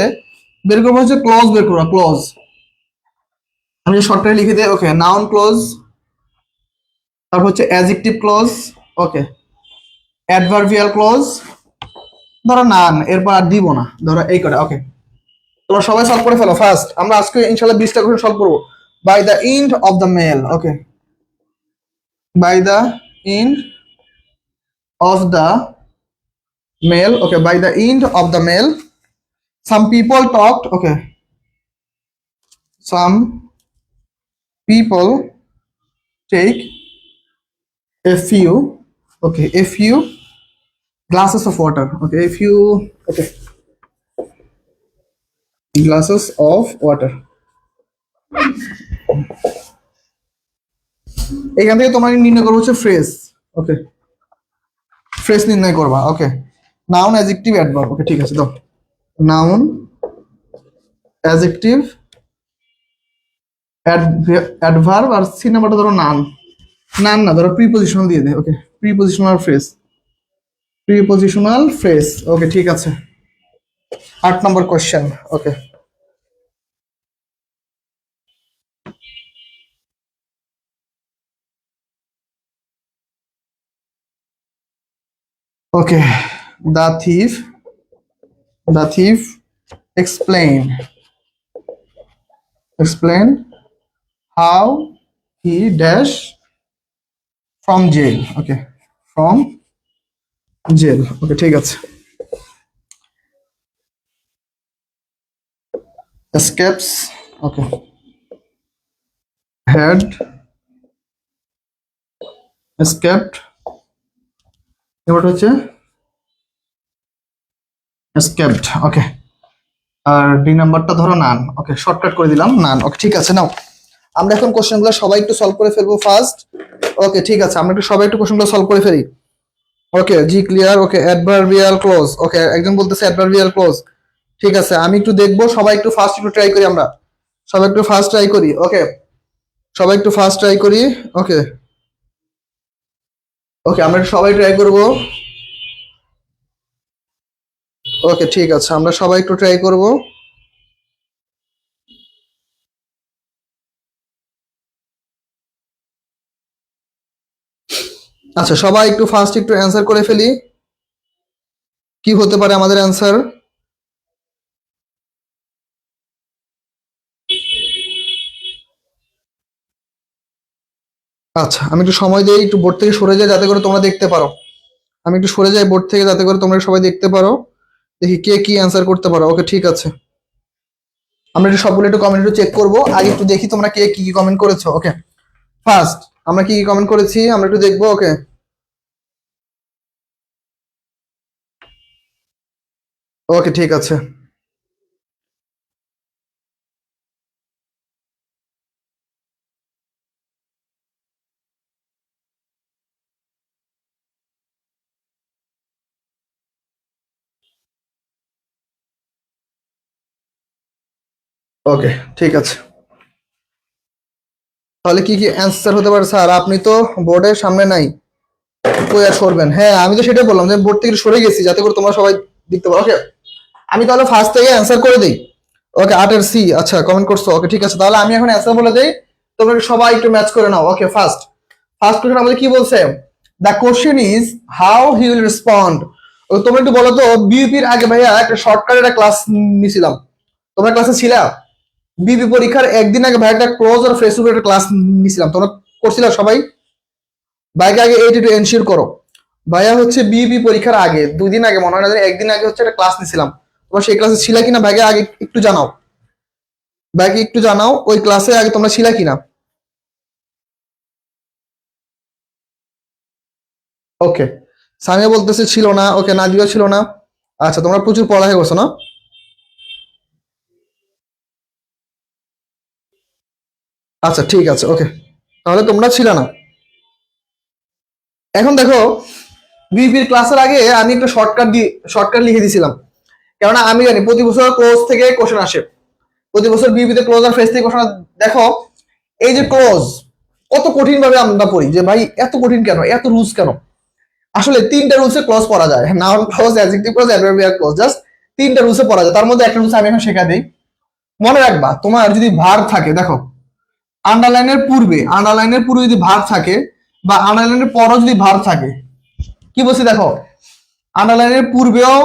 বের করবা হচ্ছে ক্লজ বের করবা, ক্লজ আমি শর্টকাটে লিখে দিই। ওকে নাউন ক্লজ, তারপর হচ্ছে অ্যাডজেক্টিভ ক্লজ, ওকে অ্যাডভার্বিয়াল ক্লজ, ধরো নান, এরপর আর দিব না, ধরো এই কটা। ওকে তোমরা সবাই সলভ করে ফেলো ফার্স্ট, আমরা আজকে ইনশাআল্লাহ 20টা কোশ্চেন সলভ করবো। By the end of the meal, okay by the end of the meal, okay by the end of the meal some people talked, okay some people take a few, okay a few glasses of water, okay a few, okay glasses of water। এখান থেকে তোমার নির্ণয় করবো হচ্ছে phrase, ওকে phrase নির্ণয় করবা। Okay noun adjective adverb, okay ঠিক আছে দাও নাউন অ্যাডজেক্টিভ অ্যাডভার্ব, আর সি নাম্বারটা ধরো নান, নান না ধরো প্রিপজিশনাল দিয়ে দে। Okay prepositional phrase, prepositional phrase, okay ঠিক আছে। 8 নম্বর question. Okay okay the thief explain how he dash from jail, okay from jail, ওকে ঠিক আছে। escapes, okay had escaped, এবার হচ্ছে escaped, ওকে আর ডি নাম্বারটা ধরো নান, ওকে শর্টকাট করে দিলাম নান, ওকে ঠিক আছে। নাও আমরা এখন কোশ্চেনগুলো সবাই একটু সলভ করে ফেলবো ফার্স্ট। ওকে ঠিক আছে আমরা একটু সবাই একটু কোশ্চেনগুলো সলভ করে ফেলি। ওকে জি ক্লিয়ার। ওকে অ্যাডভার্বিয়াল ক্লজ, ওকে একজন বলতেছে অ্যাডভার্বিয়াল ক্লজ, ঠিক আছে আমি একটু দেখবো, সবাই একটু ফার্স্ট একটু ট্রাই করি, আমরা সবাই একটু ফার্স্ট ট্রাই করি। ওকে সবাই একটু ফার্স্ট ট্রাই করি। ওকে ওকে আমরা সবাই ট্রাই করব। ওকে ঠিক আছে আমরা সবাই একটু ট্রাই করব। আচ্ছা সবাই একটু ফার্স্ট একটু অ্যান্সার করে ফেলি, কি হতে পারে আমাদের অ্যান্সার। আচ্ছা আমি একটু সময় দিই, একটু বোর্ড থেকে সরে যাই যাতে করে তোমরা দেখতে পারো। আমি একটু সরে যাই বোর্ড থেকে যাতে করে তোমরা সবাই দেখতে পারো। দেখি কে কি অ্যান্সার করতে পারো। ওকে ঠিক আছে, আমরা একটু সবগুলো একটু কমেন্ট একটু চেক করবো। আগে একটু দেখি তোমরা কে কি কি কমেন্ট করেছো। ওকে, ফার্স্ট আমরা কি কি কমেন্ট করেছি আমরা একটু দেখবো। ওকে, ওকে ঠিক আছে। ওকে ঠিক আছে, তাহলে কি কি অ্যান্সার হতে পারে স্যার? আপনি তো বোর্ডের সামনে নাই, কই আর সরবেন? হ্যাঁ আমি তো সেটাই বললাম যে বোর্ড থেকে একটু সরে গেছি যাতে করে তোমরা সবাই দেখতে পারো। ওকে, আমি তাহলে ফার্স্ট থেকে অ্যান্সার করে দিই। ওকে, 8 এর সি, আচ্ছা কমেন্ট করছো। ওকে ঠিক আছে, তাহলে আমি এখন অ্যান্সার বলে দেই, তোমরা সবাই একটু ম্যাচ করে নাও। ওকে, ফার্স্ট ফার্স্ট কোশ্চেন আমাদের কি বলছে? The question is how he will respond. তোমরা একটু বলো তো, বিউপির আগে ভাইয়া একটা শর্টকাট একটা ক্লাস নিছিলাম, তোমরা ক্লাসে ছিলা? বিবি পরীক্ষার একদিন আগে ভাই একটা ক্লোজ আর ফেসবুকে একটা ক্লাস নিছিলাম, তোমরা করছিলা সবাই? ভাইকে আগে এইটা একটু এনশিওর করো। ভাইয়া হচ্ছে বিবি পরীক্ষার আগে 2 দিন আগে মনে হয় না, একদিন আগে হচ্ছে একটা ক্লাস নিছিলাম, তোমরা সেই ক্লাসে ছিলা কিনা ভাইকে আগে একটু জানাও। ভাইকে একটু জানাও ওই ক্লাসে আগে তোমরা ছিলা কিনা। ওকে, সামিয়া বলতেছে ছিল না। ওকে, নাদিয়া ছিল না। আচ্ছা, তোমরা প্রচুর পড়ালেখা করছো না? আচ্ছা ঠিক আছে, ওকে, তাহলে তোমরা ছিল না। এখন দেখো, বিপির ক্লাসের আগে আমি একটা শর্টকাট লিখে দিয়েছিলাম, কেননা আমি জানি প্রতি বছর ক্লোজ থেকে কোশ্চেন আসে, প্রতি বছর বিপিতে ক্লোজ আর ফেস থেকে কোশ্চেন। দেখো এই যে ক্লোজ, কত কঠিন ভাবে আমরা পড়ি যে ভাই এত কঠিন কেন, এত রুলস কেন? আসলে 3টা রুলসে ক্লোজ পড়া যায়, noun clause, adjective clause, adverbial close, just 3টা রুলসে পড়া যায়। তার মধ্যে একটা রুলস আমি এখন শেখা দিই। মনে রাখবা, তোমার যদি ভার্ব থাকে, দেখো আন্ডারলাইনের পূর্বে যদি ভার্ব থাকে বা আন্ডারলাইনের পরও যদি ভার্ব থাকে, কি বলছি দেখো, আন্ডারলাইনের পূর্বেও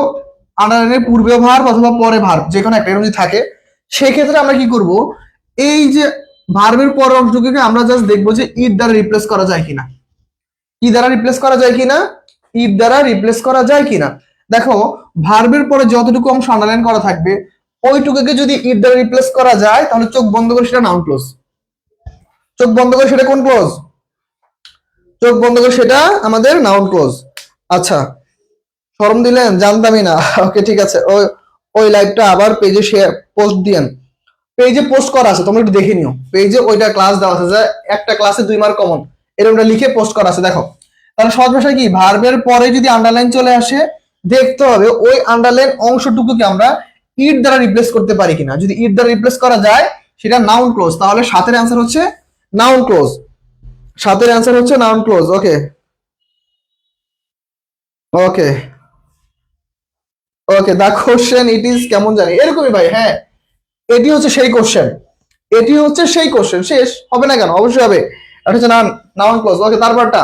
আন্ডারলাইনের পূর্বেও ভার্ব অথবা পরে ভার্ব, যে কোনো একটা এরকম যদি থাকে, সেই ক্ষেত্রে আমরা কি করব, এই যে ভার্বের পরের অংশটুকুকে আমরা জাস্ট দেখবো যে ইট দ্বারা রিপ্লেস করা যায় কিনা। কি দ্বারা রিপ্লেস করা যায় কিনা? ইট দ্বারা রিপ্লেস করা যায় কিনা। দেখো, ভার্বের পরে যতটুকু অংশ আন্ডারলাইন করা থাকবে ওইটুকুকে যদি ইট দ্বারা রিপ্লেস করা যায় তাহলে চোখ বন্ধ করে সেটা নাউন ক্লোজ। চোখ বন্ধ করে সেটা কোন ক্লোজ? চোখ বন্ধ করে সেটা আমাদের নাউন ক্লোজ। আচ্ছা, শরম দিলেন, জানতামই না। ওকে ঠিক আছে, ওই ওই লাইভটা আবার পেজে শেয়ার পোস্ট দিয়েন। পেজে পোস্ট করা আছে, তোমরা একটু দেখে নিও। পেজে ওইটা ক্লাস দেওয়া আছে যে একটা ক্লাসে 2 মার্ক কমন, এরকমটা লিখে পোস্ট করা আছে, দেখো। তাহলে সহজ ভাষায় কি, ভার্বের পরে যদি আন্ডারলাইন চলে আসে, দেখতে হবে ওই আন্ডারলাইন অংশটুকুকে আমরা ইট দ্বারা রিপ্লেস করতে পারি কিনা। যদি ইট দ্বারা রিপ্লেস করা যায় সেটা নাউন ক্লোজ, তাহলে সাতের অ্যান্সার হচ্ছে নাউন ক্লোজ। সাতের অ্যান্সার হচ্ছে noun clause. Okay, okay, okay, the question it is কেমন জানি এরকমই ভাই। হ্যাঁ, এটি হচ্ছে সেই কোশ্চেন, এটি হচ্ছে সেই কোশ্চেন। শেষ হবে না কেন? অবশ্যই হবে। এটা হচ্ছে নাউন ক্লোজ। ওকে, তারপরটা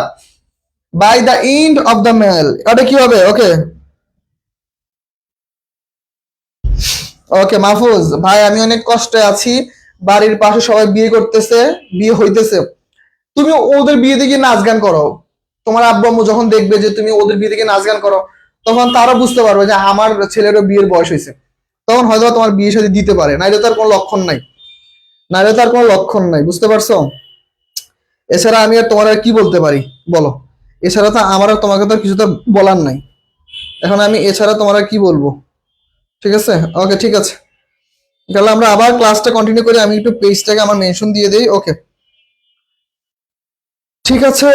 by the end of the meal, এটা কি হবে? ওকে, ওকে মাহফুজ ভাই, আমি অনেক কষ্টে আছি, বাড়ির পাশে সবাই বিয়ে করতেছে, বিয়ে হইতেছে, তুমি ওদের বিয়ে থেকে নাচ গান করো। তোমার আব্বু আম্মু যখন দেখবে যে তুমি ওদের বিয়ে থেকে নাচ গান করো, তখন তারা বুঝতে পারবে যে আমার ছেলেরও বিয়ের বয়স হয়েছে, তখন হয়তো তোমার বিয়ে সাথে দিতে পারে, নাইলে তার কোনো লক্ষণ নাই। নাইলে তার কোনো লক্ষণ নাই, বুঝতে পারছো? এছাড়া আমি আর তোমার আর কি বলতে পারি বলো? এছাড়া তো আমার আর তোমাকে তো আর কিছু তো বলার নাই। এখন আমি এছাড়া তোমার আর কি বলবো? ঠিক আছে, ওকে ঠিক আছে, তাহলে আমরা আবার ক্লাসটা কন্টিনিউ করি। আমি একটু পেজটাকে আমার মেনশন দিয়ে দিই। ওকে ঠিক আছে,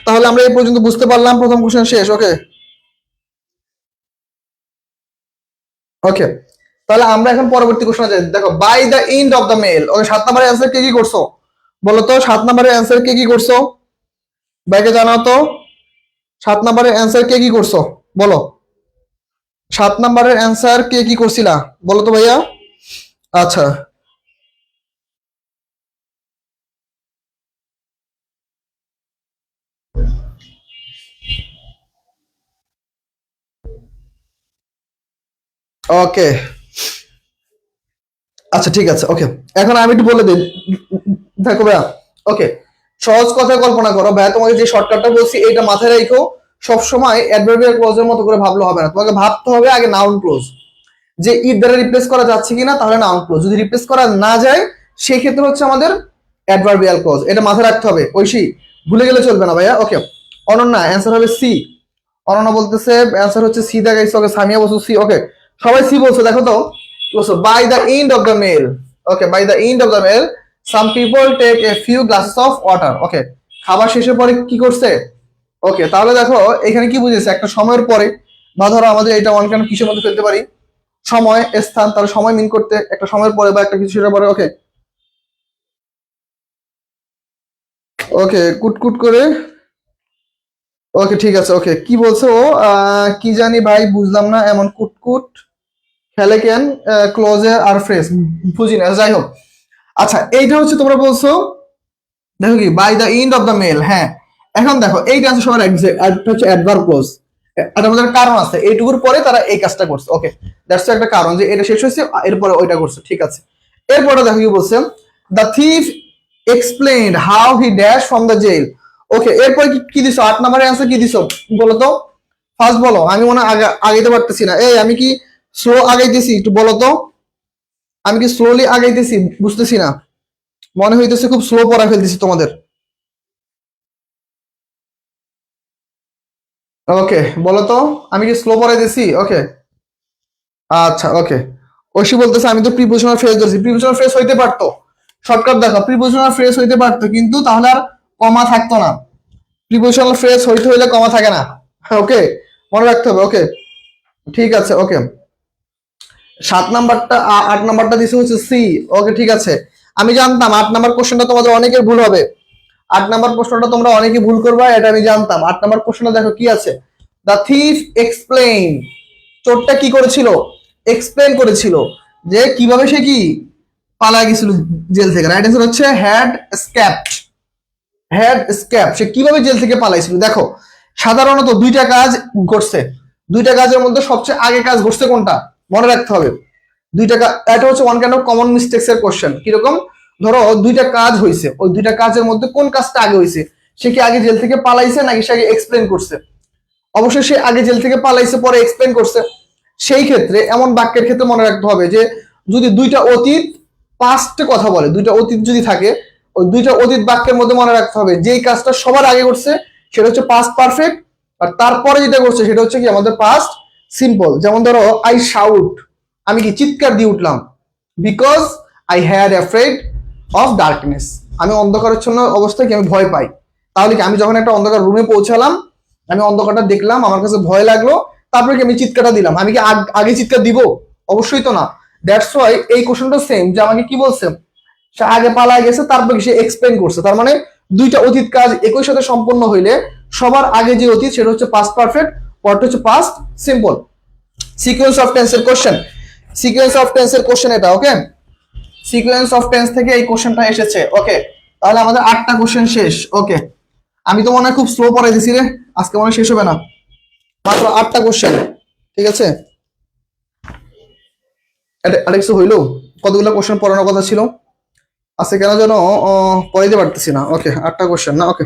তাহলে আমরা এই পর্যন্ত বুঝতে পারলাম, প্রথম কোশ্চেন শেষ। ওকে, ওকে, তাহলে আমরা এখন পরবর্তী কোশ্চেনে যাই। দেখো, by the end of the meal. Okay, 7 নম্বরের অ্যান্সার কে কি করছো বলো তো? 7 নম্বরের অ্যান্সার কে কি করছো? বাইকে জানাও তো, 7 নম্বরের অ্যান্সার কে কি করছো বলো? 7 নম্বরের অ্যান্সার কে কি করছিলা বলো তো ভাইয়া? আচ্ছা, ওকে, আচ্ছা ঠিক আছে। ওকে, এখন আমি একটু বলে দিই, দেখো ভাইয়া। ওকে, সহজ কথায় কল্পনা করো ভাইয়া, তোমাকে যে শর্টকাটটা বলছি এইটা মাথায় রাখো। সবসময় অ্যাডভার্বিয়াল ক্লজের মতো করে ভাবলে হবে না, তোমাকে ভাবতে হবে আগে নাউন ক্লোজ, যে ইট দ্বারা রিপ্লেস করা যাচ্ছে কিনা, তাহলে নাউন ক্লোজ। যদি রিপ্লেস করা না যায় সেই ক্ষেত্রে হচ্ছে আমাদের অ্যাডভার্বিয়াল ক্লজ। এটা মাথায় রাখতে হবে, ঐশী ভুলে গেলে চলবে না ভাইয়া। ওকে, অনন্যা অ্যান্সার হবে সি। অনন্যা বলতেছে অ্যান্সার হচ্ছে সি দেখাইছে। ওকে, সামিয়া বলছো সি। ওকে, সবাই সি বলছো, দেখো তো বলছো by the end of the meal. Okay, by the end of the meal some people take a few glasses of water. Okay, খাবার শেষের পরে কি করছে? ওকে, তাহলে দেখো এখানে কি বুঝেছে, একটা সময়ের পরে, বা ধরো আমাদের এটা ওয়ান কাইন্ড কিসের মধ্যে ফেলতে পারি, সময় স্থান, তাহলে সময় মিন করতে একটা সময়ের পরে বা একটা কিছুর পরে। ওকে, ওকে কুটকুট করে। ওকে ঠিক আছে। ওকে, কি বলছো ও? কি জানি ভাই, বুঝলাম না, এমন কুটকুট খেলে কেন? ক্লোজে আর ফ্রেশ বুঝি না, যাই হোক। আচ্ছা, এইটা হচ্ছে তোমরা বলছো, দেখো কি by the end of the meal. হ্যাঁ, এখন দেখো এইটা আছে সবার হচ্ছে অ্যাডভার্ব ক্লোজ। আর আমাদের কারণ আছে, এইটুকুর পরে তারা এই কাজটা করছে। ওকে, দ্যাটস একটা কারণ যে এটা শেষ হয়েছে, এরপরে ওইটা করছে। ঠিক আছে, এরপরে দেখো কি বলছে, the thief explained how he dash from the jail. Okay, এরপরে কি দিছো? 8 নম্বরের অ্যান্সার কি দিছো বলো তো? ফার্স্ট বলো, আমি মনে হয় আগাইতে পারতেছি না। এই আমি কি স্লো আগাইতেছি? একটু বলো তো, আমি কি স্লোলি আগাইতেছি? বুঝতেছি না, মনে হইতেছে খুব স্লো পড়া ফেলতেছি তোমাদের। ওকে, বলো তো আমি কি স্লো পড়াইতেছি? ওকে, আচ্ছা। ওকে, ঐশী বলতেছে আমি তো প্রিপোজিশনাল ফ্রেজ ধরছি। প্রিপোজিশনাল ফ্রেজ হইতে পারতো, শর্টকাট দেখো, প্রিপোজিশনাল ফ্রেজ হইতে পারতো, কিন্তু তাহলে আর কমা থাকতো না। প্রিপোজিশনাল ফ্রেজ হইতে হইলে কমা থাকে না। ওকে, মনে রাখতে হবে। ওকে, ঠিক আছে। ওকে, 7 নাম্বারটা 8 নাম্বারটা দিছে হচ্ছে সি। ওকে, ঠিক আছে। আমি জানতাম 8 নাম্বার কোশ্চেনটা তোমাদের অনেকের ভুল হবে। 8 নাম্বার প্রশ্নটা তোমরা অনেকে ভুল করবা, এটা আমি জানতাম। 8 নাম্বার প্রশ্নটা দেখো কি আছে, দ্য থিফ এক্সপ্লেইন। চোরটা কি করেছিল? এক্সপ্লেন করেছিল যে কিভাবে সে কি পালায় গেছিল জেল থেকে। রাইট অ্যান্সার হচ্ছে হ্যাড স্ক্যাপড। হ্যাড স্ক্যাপ, সে কিভাবে জেল থেকে পালাইছিল। দেখো সাধারণত দুইটা কাজ ঘটছে, দুইটা কাজের মধ্যে সবচেয়ে আগে কাজ ঘটছে কোনটা মনে রাখতে হবে। দুইটা এটা হচ্ছে one kind of common mistakes এর কোশ্চেন। কিরকম? ধরো দুইটা কাজ হয়েছে, ওই দুইটা কাজের মধ্যে কোন কাজটা আগে হয়েছে? সে কি আগে জেল থেকে পালাইছে নাকি সে আগে এক্সপ্লেন করছে? অবশ্যই সে আগে জেল থেকে পালাইছে, পরে এক্সপ্লেন করছে। সেই ক্ষেত্রে এমন বাক্যের ক্ষেত্রে মনে রাখতে হবে যে যদি দুইটা অতীত পাস্টে কথা বলে, দুইটা অতীত যদি থাকে, ওই দুইটা অতীত বাক্যের মধ্যে মনে রাখতে হবে যেই কাজটা সবার আগে করছে সেটা হচ্ছে পাস্ট পারফেক্ট, আর তারপরে যেটা করছে সেটা হচ্ছে কি আমাদের পাস্ট সিম্পল। যেমন ধরো আই শাউট, আমি কি চিৎকার দিয়ে উঠলাম, because I had afraid of darkness, আমি অন্ধকারাচ্ছন্ন অবস্থায় কি আমি ভয় পাই। তাহলে কি আমি যখন একটা অন্ধকার রুমে পৌঁছালাম, আমি অন্ধকারটা দেখলাম, আমার কাছে ভয় লাগলো, তারপরে কি আমি চিৎকারটা দিলাম, আমি কি আগে চিৎকার দিব? অবশ্যই তো না। দ্যাটস ওয়াই এই কোশ্চেনটা সেম, যে আমাকে কি বলছে, সে আগে পালায় গেছে, তারপর সে এক্সপ্লেন করছে। তার মানে দুইটা অতীত কাজ একই সাথে সম্পন্ন হইলে সবার আগে যে অতীত সেটা হচ্ছে পাস্ট পারফেক্ট, পরটা হচ্ছে পাস্ট সিম্পল। সিকোয়েন্স অফ টেন্সের কোশ্চেন, সিকোয়েন্স অফ টেন্সের কোশ্চেন এটা। ওকে, সিকোয়েন্স অফ টেন্স থেকে এই কোশ্চেনটা এসেছে। ওকে, তাহলে আমাদের 8টা কোশ্চেন শেষ। ওকে, আমি তো মনে হয় খুব স্লো পড়াই দিছি রে, আজকে মনে হয় শেষ হবে না। মাত্র 8টা কোশ্চেন, ঠিক আছে। আরেকটু হইলো, কতগুলো কোশ্চেন পড়ানোর কথা ছিল আজকে, কেন যেন পড়াইতে পারতেছি না। ওকে, 8টা কোশ্চেন না। ওকে,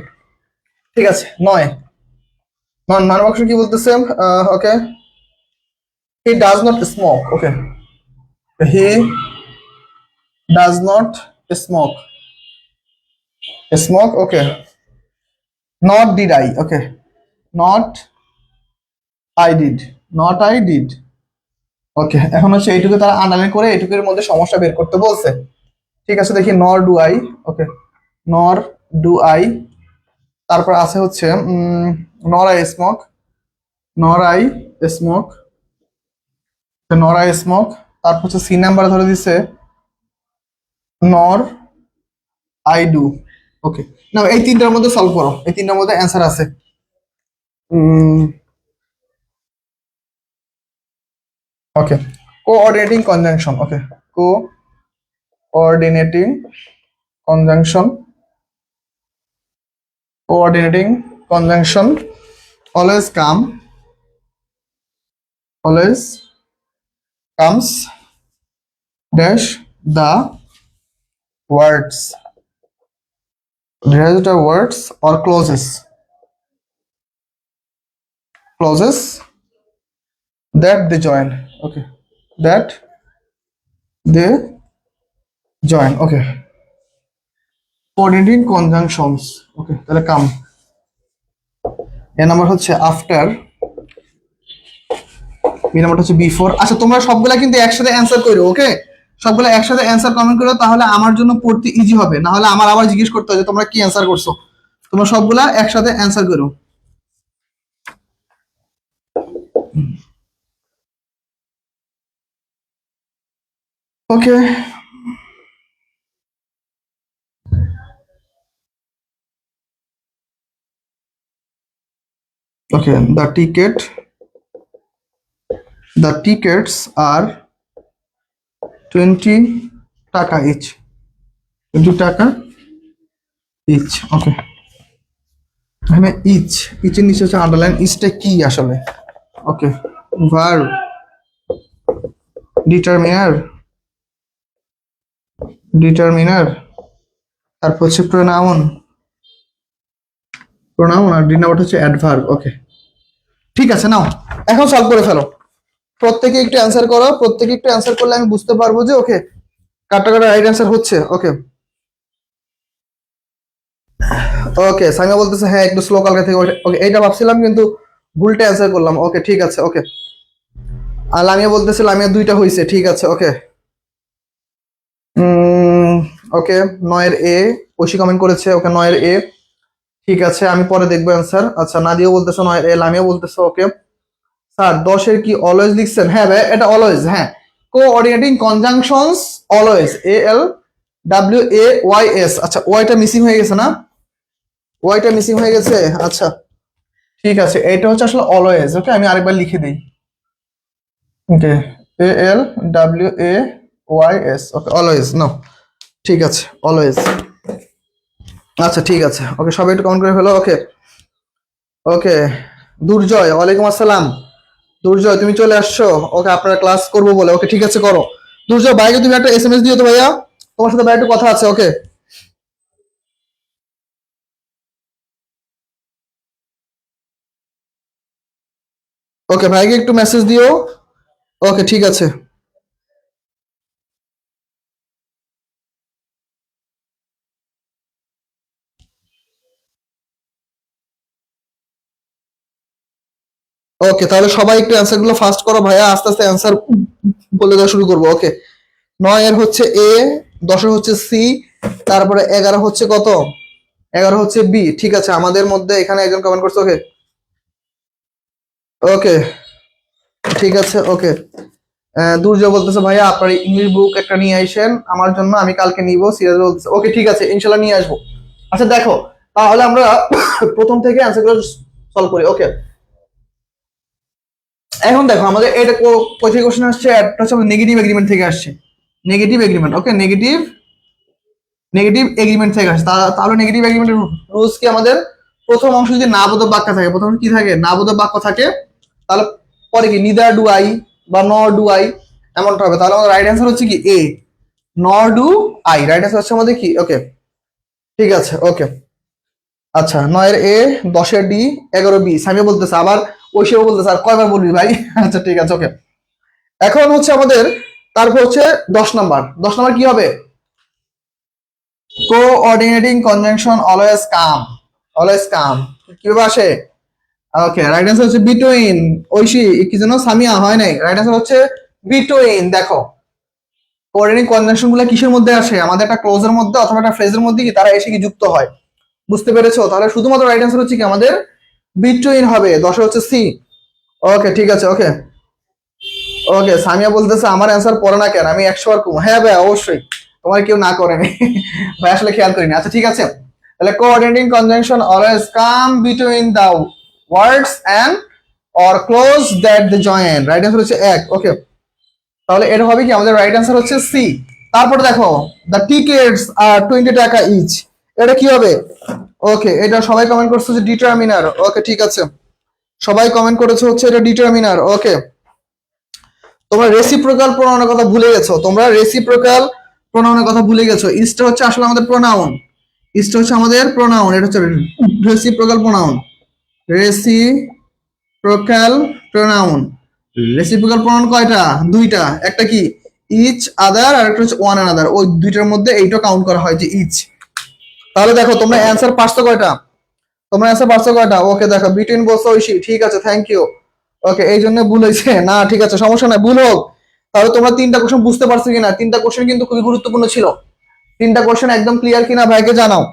ঠিক আছে। 9 বাক্স কি বলতেছে? Okay, he does not smoke. Okay, he does not smoke. Smoke. Okay, not did I. Okay, not I did, not I did. Okay, এখন হচ্ছে এইটুকু তারা আন্ডারলাইন করে এইটুকুর মধ্যে সমস্যা বের করতে বলছে। ঠিক আছে, দেখি নর ডু আই। ওকে, নর ডু আই। তারপর আছে হচ্ছে নর আই স্মোক, নর আই স্মোক, নর আই স্মোক। তারপর হচ্ছে সি নাম্বার ধরে দিছে নর আই ডু। ওকে, না এই তিনটার মধ্যে সলভ করো, এই তিনটার মধ্যে অ্যান্সার আছে। Okay, coordinating conjunction. Okay, coordinating conjunction, coordinating conjunction always always comes dash the words, dash the words or clauses, clauses that they join. Okay, that they join. Okay, coordinating conjunctions. Okay, তাহলে কাম এ number হচ্ছে after, B number হচ্ছে before. আচ্ছা তোমরা সবগুলা কিন্তু একসাথে answer করো। ওকে, সবগুলা একসাথে অ্যান্সার কমেন্ট করো, তাহলে আমার জন্য পড়তে ইজি হবে, না হলে আমার আবার জিজ্ঞেস করতে হবে যে তোমরা কি অ্যান্সার করছো। তোমরা সবগুলা একসাথে অ্যান্সার করো। ওকে, okay, the tickets are 20 টাকা each, 20 টাকা each. ওকে, এখানে each এর নিচে হচ্ছে আন্ডারলাইন, ইচটা কি আসলে? ওকে, ভার্ব, ডিটারমিনার, তারপর হচ্ছে প্রোনাউন, আর ডি নাম্বার হচ্ছে অ্যাডভার্ব। ওকে, ঠিক আছে, নাও এখন সলভ করে ফেলো। প্রত্যেকে একটু অ্যান্সার করো, প্রত্যেকে একটু অ্যান্সার করলে আমি বুঝতে পারবো যে ওকে কাটা রাইট অ্যান্সার হচ্ছে। ওকে, ওকে, সামিয়া বলতেছে হ্যাঁ একটু স্লো কালকে থেকে। ওকে, এইটা ভাবছিলাম কিন্তু ভুলটা অ্যান্সার করলাম। ওকে, ঠিক আছে। ওকে, আর লামিয়া বলতেছে লামিয়া দুইটা হয়েছে, ঠিক আছে। ওকে, ওকে, নয়ের এ, ঐশী কমেন্ট করেছে। ওকে, নয়ের এ, ঠিক আছে, আমি পরে দেখবো অ্যান্সার। আচ্ছা, নাদিয়া বলতেছে নয়ের এ, লামিয়া বলতেছে ওকে। স্যার 10-এর কি অলওয়েজ লিখছেন? হ্যাঁ ভাই, এটা অলওয়েজ। হ্যাঁ, কোঅর্ডিনেটিং কনজাংশনস অলওয়েজ, ALWAYS। আচ্ছা, ওয়াইটা মিসিং হয়ে গেছে না? ওয়াইটা মিসিং হয়ে গেছে। আচ্ছা, ঠিক আছে, এটা হচ্ছে আসলে অলওয়েজ। ওকে, আমি আরেকবার লিখে দিই। ওকে, ALWAYS। ওকে, অলওয়েজ নাও, ঠিক আছে, অলওয়েজ। আচ্ছা, ঠিক আছে। ওকে, সবাই একটু কমেন্ট করে ফেলো। ওকে, ওকে, দুর্জয়, ওয়ালাইকুম আসসালাম। দুর্জয় তুমি চলে আসছো। ওকে, আপনারা ক্লাস করবো বলে। ওকে, ঠিক আছে, করো। দুর্জয় ভাইকে তুমি একটা SMS দিও তো ভাইয়া, তোমার সাথে ভাই একটু কথা আছে। ওকে, ওকে, ভাইকে একটু মেসেজ দিও। ওকে, ঠিক আছে। ওকে, তাহলে সবাই একটু অ্যান্সার গুলো ফাস্ট করো ভাইয়া, আস্তে আস্তে অ্যান্সার বলে দেওয়া শুরু করবো। ওকে, 9-এর হচ্ছে এ, 10-এর হচ্ছে সি, তারপরে 11 হচ্ছে কত? 11 হচ্ছে বি। ঠিক আছে, আমাদের মধ্যে এখানে একজন কমেন্ট করছে। ওকে, ওকে, ঠিক আছে। ওকে, দুর্জয় বলতেছে ভাইয়া আপনার ইংলিশ বুক একটা নিয়ে আসেন আমার জন্য, আমি কালকে নিব। সিরাজ বলতেছে ওকে, ঠিক আছে, ইনশাল্লাহ নিয়ে আসবো। আচ্ছা দেখো, তাহলে আমরা প্রথম থেকে অ্যান্সারগুলো সলভ করি। ওকে, এখন দেখো আমাদের এটা কোথায় কোশ্চেন আসছে? একটা হচ্ছে নেগেটিভ এগ্রিমেন্ট থেকে আসছে। নেগেটিভ এগ্রিমেন্ট, ওকে, নেগেটিভ এগ্রিমেন্ট থেকে আসছে। তাহলে নেগেটিভ এগ্রিমেন্টের রুলস কি? আমাদের প্রথম অংশ যদি নাবোধক বাক্য থাকে, প্রথম কি থাকে? নাবোধক বাক্য থাকে, তাহলে পরে কি নিদার ডু আই বা নর ডু আই এমনটা হবে। তাহলে আমাদের রাইট অ্যান্সার হচ্ছে কি এ, নর ডু আই। রাইট অ্যান্সার হচ্ছে আমাদের কি? ওকে, ঠিক আছে। ওকে, আচ্ছা, 9-এর এ, 10-এর ডি, 11 বি। সামিয়া বলতেছে আবার, ঐশীও বলতেছে আর কয়বার বলবি ভাই? আচ্ছা, ঠিক আছে। ওকে, এখন হচ্ছে আমাদের, তারপর হচ্ছে 10 নাম্বার। 10 নাম্বার কি হবে? কোঅর্ডিনেটিং কনজাংশন অলওয়েজ কাম কিভাবে আসে? ওকে, রাইট অ্যান্সার হচ্ছে বিটুইন। ঐশী কি যেন সামিয়া হয় নাই, রাইট অ্যান্সার হচ্ছে বিটুইন। দেখো, কোঅর্ডিনেটিং কনজাংশন গুলো কিসের মধ্যে আসে? আমাদের একটা ক্লোজের মধ্যে অথবা একটা ফ্রেজের মধ্যে কি তারা এসে কি যুক্ত হয়। বুঝতে পেরেছো? তাহলে শুধুমাত্র রাইট অ্যান্সার হচ্ছে কি আমাদের বিটুইন হবে। 10 হচ্ছে সি। ওকে, ঠিক আছে। ওকে, ওকে, সামিয়া বলতেছে আমার অ্যান্সার পড়ে না কেন, আমি 100বার কম। হ্যাঁ ভাই, অবশ্যই, তোমার কেউ না করেনি ভাই, আসলে খেয়াল করিনি। আচ্ছা, ঠিক আছে, তাহলে coordinating conjunction always come between the words and or clause that they join. Right answer হচ্ছে 1। ওকে, তাহলে এটা হবে কি আমাদের রাইট অ্যান্সার হচ্ছে সি। তারপর দেখো, দ্য টিকেটস আর 20 টাকা ইচ, এটা কি হবে? ওকে, এটা সবাই কমেন্ট করছে যে ডিটারমিনার। ওকে, ঠিক আছে, সবাই কমেন্ট করেছে হচ্ছে এটা ডিটারমিনার। ওকে, তোমরা রেসিপ্রোকাল প্রোনাউনের কথা ভুলে গেছো। ইসটা হচ্ছে আসলে আমাদের প্রোনাউন। এটা হচ্ছে রেসিপ্রোকাল প্রোনাউন। প্রোক্যাল প্রোনাউন। রেসিপ্রোকাল প্রোনাউন কয়টা? দুইটা। একটা কি ইচ আদার, আর একটা হচ্ছে ওয়ান অ্যানাদার। ওই দুইটার মধ্যে এইটা কাউন্ট করা হয় যে ইচ। তাহলে দেখো তোমরা অ্যান্সার পারছো কয়টা? তোমরা অ্যান্সার পারছো কয়টা? ওকে দেখো বিটুইন বলছো ঐশী, ঠিক আছে, থ্যাংক ইউ। ওকে, এই জন্য ভুল হয়েছে না, ঠিক আছে, সমস্যা নাই, ভুল হোক। তাহলে তোমরা তিনটা কোশ্চেন বুঝতে পারছো কিনা? তিনটা কোশ্চেন কিন্তু খুবই গুরুত্বপূর্ণ ছিল। তিনটা কোশ্চেন একদম ক্লিয়ার কিনা ভাইকে জানাও।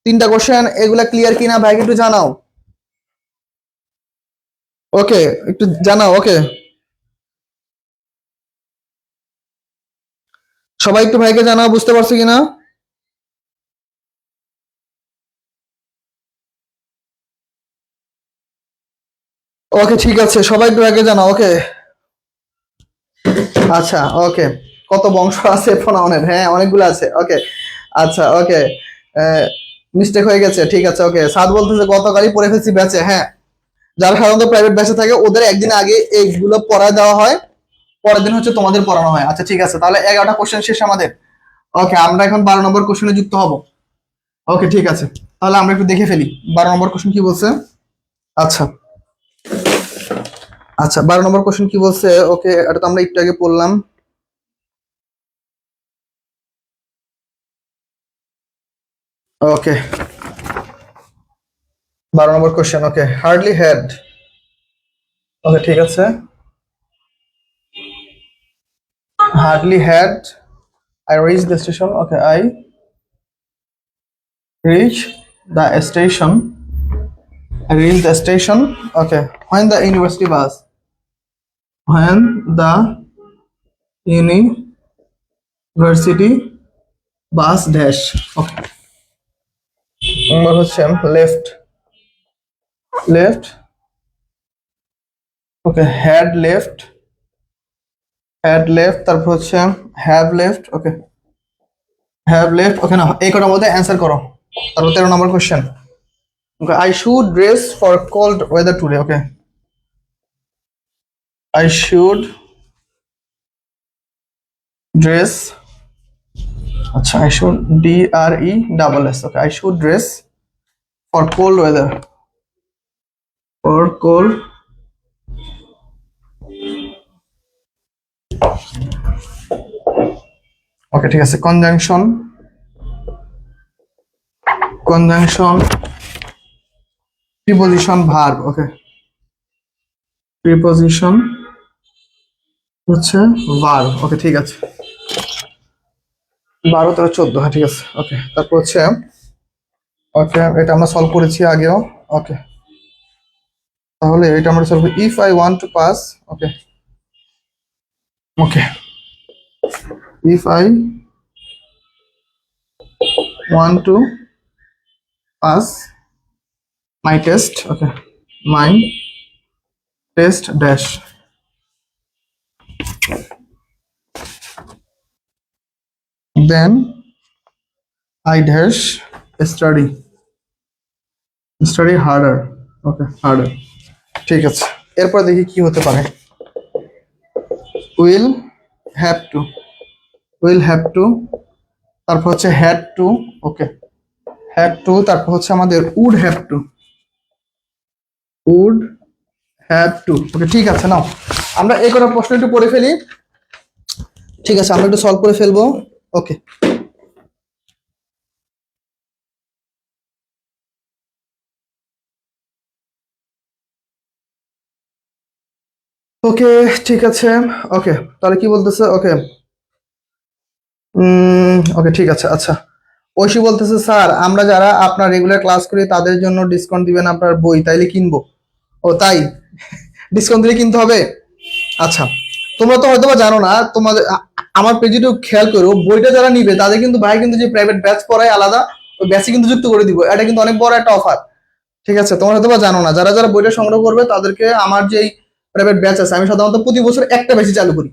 তিনটা কোশ্চেন এগুলা ক্লিয়ার কিনা ভাইকে একটু জানাও। ওকে, একটু জানাও। ওকে, সবাই একটু ভাইকে জানাও বুঝতে পারছো কিনা। ওকে, ঠিক আছে, সবাই একটু ভাইকে জানাও। ওকে, আচ্ছা, ওকে। কত বংশ আছে প্রোনাউনের? হ্যাঁ, অনেকগুলো আছে। ওকে, আচ্ছা, ওকে, মিস্টেক হয়ে গেছে, ঠিক আছে। ওকে, সাদ বলতেছে গতকালই পড়ে ফেলছি ব্যাচে। হ্যাঁ, যারা সাধারণত প্রাইভেট ব্যাচে থাকে ওদের একদিন আগে এইগুলো পড়ায় দেওয়া হয়, পরের দিন হচ্ছে তোমাদের পড়ানো হয়। আচ্ছা, ঠিক আছে, তাহলে 11টা কোশ্চেন শেষ আমাদের। ওকে, আমরা এখন 12 নম্বর কোশ্চেনে যুক্ত হব। ওকে, ঠিক আছে, তাহলে আমরা একটু দেখে ফেলি 12 নম্বর কোশ্চেন কি বলছে। আচ্ছা, আচ্ছা, 12 নম্বর কোশ্চেন কি বলছে। ওকে, এটা তো আমরা একটু আগে পড়লাম। ওকে, 12 নম্বর question. Okay, hardly had. Okay, ঠিক আছে, hardly had I reached the station. Okay, I reached the station. I reached the station. Okay, when the university bus. When the university bus dash. Okay. নম্বর হচ্ছে left. Left. Okay, had left. Had left. তারপর হচ্ছে have left. Okay. Have left. Okay, না এই কটার মধ্যে answer করো। তারপর 13 নম্বর question. Okay, I should dress for cold weather today. Okay. I should dress. আচ্ছা, I should DRESS. Okay, I should dress for cold weather. For cold. Okay, ঠিক আছে, conjunction. Conjunction. Preposition verb. Okay. Preposition হচ্ছে verb. Okay, ঠিক আছে, 12, 13, 14। হ্যাঁ, ঠিক আছে। ওকে, তারপর হচ্ছে ওকে, এটা আমরা সলভ করেছি আগেও। ওকে, তাহলে এটা আমরা সলভ করি। If I want to pass. Okay, okay, if I want to pass my test. Okay, my test dash, then I dash study, study harder. Okay, harder, ঠিক আছে। এরপর দেখি কি হতে পারে। Will have to. Will have to, তারপর হচ্ছে had to. Okay, had to, তারপর হচ্ছে আমাদের would have to. Would have to. Okay, ঠিক আছে, নাও আমরা এই কটা প্রশ্ন একটু পড়ে ফেলি। ঠিক আছে, আমরা একটু সলভ করে ফেলবো। ওকে, ওকে, ঠিক আছে। ওকে, তাহলে কি বলতেছে। ওকে, ওকে, ঠিক আছে। আচ্ছা, ঐশী বলতেছে স্যার আমরা যারা আপনার রেগুলার ক্লাস করি তাদের জন্য ডিসকাউন্ট দিবেন আপনার বই, তাইলে কিনবো। ও তাই, ডিসকাউন্ট দিলে কিনতে হবে। আচ্ছা, তোমরা তো হয়তো বা জানো না, তোমাদের আমার পেজে একটু খেয়াল করো, বইটা যারা নিবে তাদের কিন্তু ভাই কিন্তু যে প্রাইভেট ব্যাচ পড়ায় আলাদা, ওই ব্যাচে কিন্তু যুক্ত করে দিব। এটা কিন্তু অনেক বড় একটা অফার। ঠিক আছে, তোমরা হয়তো বা জানো না, যারা যারা বইটা সংগ্রহ করবে তাদেরকে আমার যে প্রাইভেট ব্যাচ আছে, আমি সাধারণত প্রতি বছর একটা ব্যাচই চালু করি।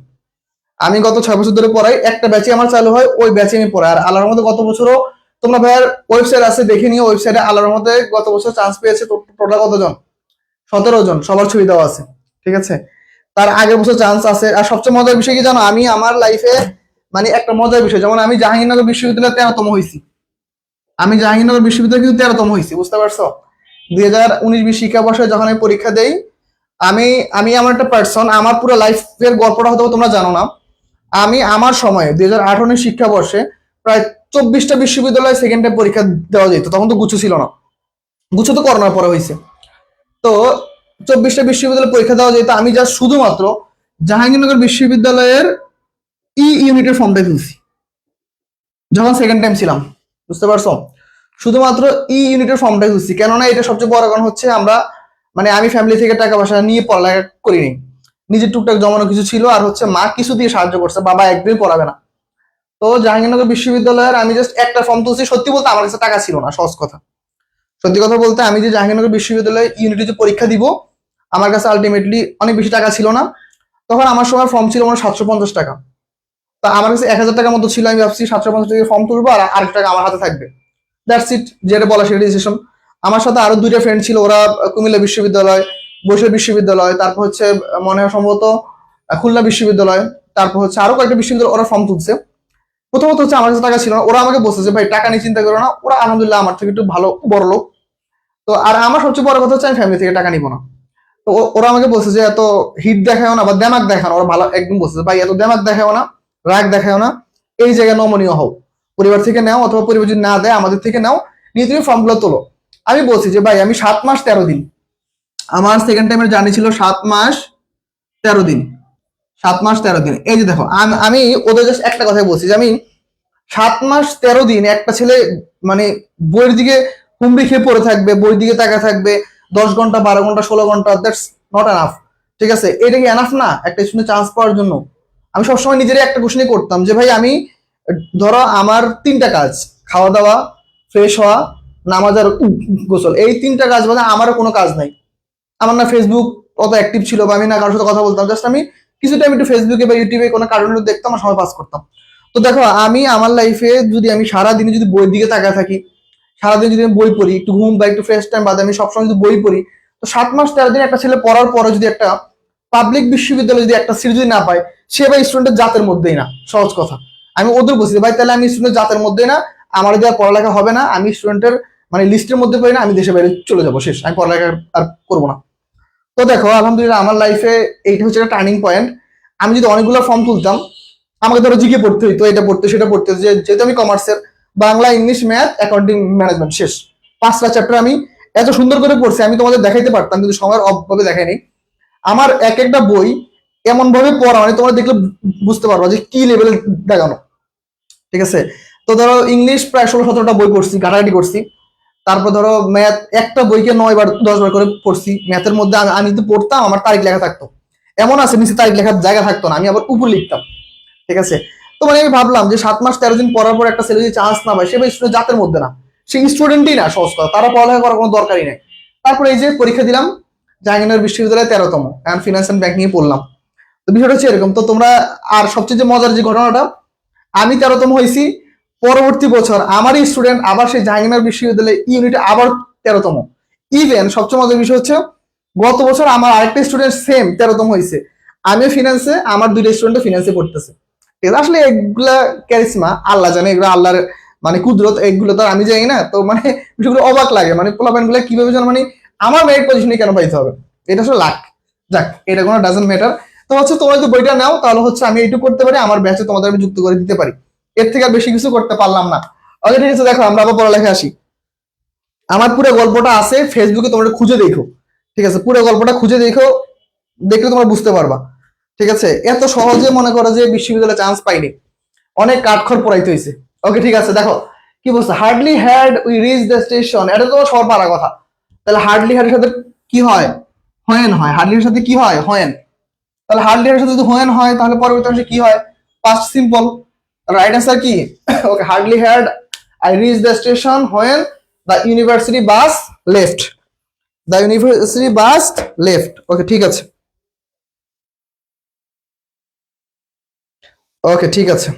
আমি গত 6 বছর ধরে পড়াই, একটা ব্যাচে আমার চালু হয়, ওই ব্যাচে আমি পড়াই। আর আল্লাহর মধ্যে গত বছরও তোমরা ভাইয়ার ওয়েবসাইট আছে দেখে নিও, ওয়েবসাইটে আল্লাহর মধ্যে গত বছর চান্স পেয়েছে টোটাল কতজন? 17 জন, সবার ছবি দেওয়া আছে। ঠিক আছে, তার আগের বছর চান্স আছে। আর সবচেয়ে মজার বিষয় কি জানো, আমি আমার লাইফে মানে একটা মজার বিষয়, যেমন আমি জাহাঙ্গীরনগর বিশ্ববিদ্যালয়ে 13তম হয়েছি। আমি জাহাঙ্গীরনগর বিশ্ববিদ্যালয়ে কিন্তু 13তম হয়েছি, বুঝতে পারছো? 2019-20 শিক্ষাবর্ষে যখন আমি পরীক্ষা দেই, আমি আমি এমন একটা পার্সন, আমার পুরো লাইফের গল্পটা হয়তো তোমরা জানো না। আমি আমার সময়ে 2018 শিক্ষাবর্ষে প্রায় 24টা বিশ্ববিদ্যালয়ে সেকেন্ড টাইম পরীক্ষা দেওয়া যেত। তখন তো গুচ্ছ ছিল না, গুচ্ছ তো করোনার পরে হয়েছে। তো 24টা বিশ্ববিদ্যালয়ে পরীক্ষা দেওয়া যেত। আমি যা শুধুমাত্র জাহাঙ্গীরনগর বিশ্ববিদ্যালয়ের ইউনিটের ফর্মটাই তুলছি যখন সেকেন্ড টাইম ছিলাম, বুঝতে পারছো? শুধুমাত্র ইউনিটের ফর্মটাই তুলছি, কেননা এটা সবচেয়ে বড় কারণ হচ্ছে আমরা মানে আমি ফ্যামিলি থেকে টাকা পয়সা নিয়ে পড়ালেখা করিনি, নিজের টুকটাক জমানো কিছু ছিল, আর হচ্ছে মা কিছু দিয়ে সাহায্য করছে, বাবা একদিন পড়াবে না। তো জাহাঙ্গীরনগর বিশ্ববিদ্যালয়ের আমি জাস্ট একটা ফর্ম তুলছি। সত্যি বলতে আমার কাছে টাকা ছিল না, সহজ কথা। সত্যি কথা বলতে আমি যে জাহাঙ্গীরনগর বিশ্ববিদ্যালয়ে ইউনিটে যে পরীক্ষা দিব, আমার কাছে আলটিমেটলি অনেক বেশি টাকা ছিল না। তখন আমার সময় ফর্ম ছিল মানে 750 টাকা। তা আমার কাছে 1000 টাকার মতো ছিল। আমি ভাবছি 750 টাকা ফর্ম তুলবো আর আরেক টাকা আমার হাতে থাকবে, দ্যাটস ইট, যেটা বলা সেটা ডিসিশন। আমার সাথে আরো দুইটা ফ্রেন্ড ছিল, ওরা কুমিল্লা বিশ্ববিদ্যালয়, বরিশাল বিশ্ববিদ্যালয়, তারপর হচ্ছে মনে হয় সম্ভবত খুলনা বিশ্ববিদ্যালয়, তারপর হচ্ছে আরো কয়েকটা বিশ্ববিদ্যালয় ওরা ফর্ম তুলছে। প্রথমত হচ্ছে আমার কাছে টাকা ছিল না, ওরা আমাকে বলছে যে ভাই টাকা নিয়ে চিন্তা করো না, ওরা আলহামদুলিল্লাহ আমার থেকে একটু ভালো বড় লোক। তো আর আমার সবচেয়ে বড় কথা হচ্ছে আমি ফ্যামিলি থেকে টাকা নিব না। তো ওরা আমাকে বলছে যে এত হিট দেখাও না বা দেমাক দেখাও না, ওরা ভালো একদম বলছে ভাই এত দেমাক দেখাও না, রাগ দেখাও না, এই জায়গায় নমনীয় হও, পরিবার থেকে নাও অথবা পরিবার যদি না দেয় আমাদের থেকে নাও, নিয়ে তুমি ফর্মগুলো তোলো। আমি বলছি যে ভাই আমি 7 মাস 13 দিন, আমার সেকেন্ড টাইমের জার্নি ছিল 7 মাস 13 দিন। 7 মাস 13 দিন, এই যে দেখো আমি ওদের জাস্ট একটা কথাই বলছি যে আমি 7 মাস 13 দিন একটা ছেলে মানে বইয়ের দিকে হুমড়ি খেয়ে পড়ে থাকবে, বইয়ের দিকে তাকা থাকবে 10 ঘন্টা 12 ঘন্টা 16 ঘন্টা, দ্যাটস নট এনাফ। ঠিক আছে, এটা কি এনাফ না একটা স্টুডেন্ট চান্স পাওয়ার জন্য? আমি সবসময় নিজেরই একটা কোশ্চেনই করতাম যে ভাই আমি ধরো আমার 3টা কাজ, খাওয়া দাওয়া, ফ্রেশ হওয়া, নামাজ আর গোসল, এই 3টা কাজ মানে আমারও কোনো কাজ নাই। আমার না ফেসবুক অত অ্যাক্টিভ ছিল বা আমি না কারোর সাথে কথা বলতাম, জাস্ট আমি কিছু টাইম একটু ফেসবুকে বা ইউটিউবে কোনো কার্টুন দেখতাম আর সময় পাস করতাম। তো দেখো আমি আমার লাইফে যদি আমি সারাদিনে যদি বইয়ের দিকে তাকায় থাকি, সারাদিন যদি আমি বই পড়ি, একটু ঘুম বা একটু ফ্রেশ টাইম বাদে আমি সবসময় যদি বই পড়ি, তো 7 মাস 13 দিন একটা ছেলে পড়ার পরে যদি একটা পাবলিক বিশ্ববিদ্যালয়ে যদি একটা সিট যদি না পায়, সে ভাই স্টুডেন্টের জাতের মধ্যেই না, সহজ কথা। আমি ওদের বলছি ভাই তাহলে আমি স্টুডেন্ট জাতের মধ্যেই না, আমার যদি আর পড়ালেখা হবে না, আমি স্টুডেন্টের মানে লিস্টের মধ্যে পড়ি না, আমি দেশে বাইরে চলে যাবো, শেষ, আমি পড়ালেখা আর করবো না। তো দেখো আলহামদুলিল্লাহ আমার লাইফে এইটা হচ্ছে একটা টার্নিং পয়েন্ট। আমি যদি অনেকগুলো ফর্ম তুলতাম, আমাকে ধরো জিকে পড়তে হইতো, এটা পড়তে সেটা পড়তে, যেহেতু আমি কমার্সের, Bangla English math accounting management শেষ, 5টা চ্যাপ্টার আমি এত সুন্দর করে পড়ছি, আমি তোমাদের দেখাইতে পারতাম কিন্তু সময়ের অভাবে দেখাইনি। আমার এক একটা বই এমন ভাবে পড়া মানে তোমরা দেখলে বুঝতে পারবা যে কি লেভেলে দেখানো। ঠিক আছে, তো ধরো ইংলিশ প্রায় 16-17টা বই পড়ছি, ঘাটাঘাটি করছি। তারপর ধরো ম্যাথ একটা বইকে 9 বার 10 বার করে পড়ছি। ম্যাথের মধ্যে আমি যদি পড়তাম আমার তারিখ লেখা থাকতো, এমন আছে নিচে তারিখ লেখার জায়গা থাকতো না, আমি আবার উপর লিখতাম। ঠিক আছে, তো মানে আমি ভাবলাম যে 7 মাস 13 দিন পড়ার পর একটা ছেলে যদি চান্স না পায়, সে ভাই স্টুডেন্ট জাতের মধ্যে না, সে স্টুডেন্টই না, সহজ কথা, তারা পড়ালেখা করার কোনো দরকারই নেই। তারপর এই যে পরীক্ষা দিলাম জাহাঙ্গীরনগর বিশ্ববিদ্যালয়ে 13তম, এখন ফিনান্স অ্যান্ড ব্যাংক নিয়ে পড়লাম। তো বিষয়টা হচ্ছে এরকম। তো তোমরা আর সবচেয়ে যে মজার যে ঘটনাটা, আমি 13তম হয়েছি, পরবর্তী বছর আমারই স্টুডেন্ট আবার সেই জাহাঙ্গীরনগর বিশ্ববিদ্যালয়ে ইউনিটে আবার 13তম। ইভেন সবচেয়ে মজার বিষয় হচ্ছে গত বছর আমার আরেকটা স্টুডেন্ট সেম 13তম হয়েছে, আমিও ফিনান্সে, আমার দুইটা স্টুডেন্ট ফিনান্সে পড়তেছে। ঠিক আছে, আসলে এগুলা ক্যারিসমা আল্লাহ জানে, এগুলো আল্লাহর মানে কুদরত, এগুলো তো আমি জানি না। তো মানে বিষয়গুলো অবাক লাগে, মানে পোলাপান গুলা কিভাবে যেন মানে আমার মেরিট পজিশনে কেন পাইতে হবে, এটা আসলে লাক। যাক, এটা কোনো ডাজন্ট ম্যাটার। তো হচ্ছে তোমরা যদি বইটা নাও তাহলে হচ্ছে আমি এইটুকু করতে পারি, আমার ব্যাচে তোমাদের আমি যুক্ত করে দিতে পারি, এর থেকে আর বেশি কিছু করতে পারলাম না। ওকে ঠিক আছে, দেখো আমরা আবার পড়ালেখা আসি। আমার পুরো গল্পটা আছে ফেসবুকে, তোমরা খুঁজে দেখো। ঠিক আছে, পুরো গল্পটা খুঁজে দেখো, দেখলে তোমরা বুঝতে পারবা। ঠিক আছে, এত সহজে মনে করো যে বিশ্ববিদ্যালয়ে চান্স পাইনি, অনেক কাঠখড় পোড়াইতে হয়েছে। ওকে ঠিক আছে, দেখো কি বলছে, hardly had we reach the station, এটা তো সবার পারা কথা। তাহলে হার্ডলি হ্যাড এর সাথে কি হয়? হোয়েন হয়। হার্ডলি এর সাথে কি হয়? হোয়েন। তাহলে হার্ডলি এর সাথে যদি হোয়েন হয় তাহলে পরবর্তী অংশে কি হয়? Past simple. রাইট অ্যান্সার কি? Okay, hardly had I reach the station when the university bus left. The university bus left. Okay ঠিক আছে, ওকে ঠিক আছে।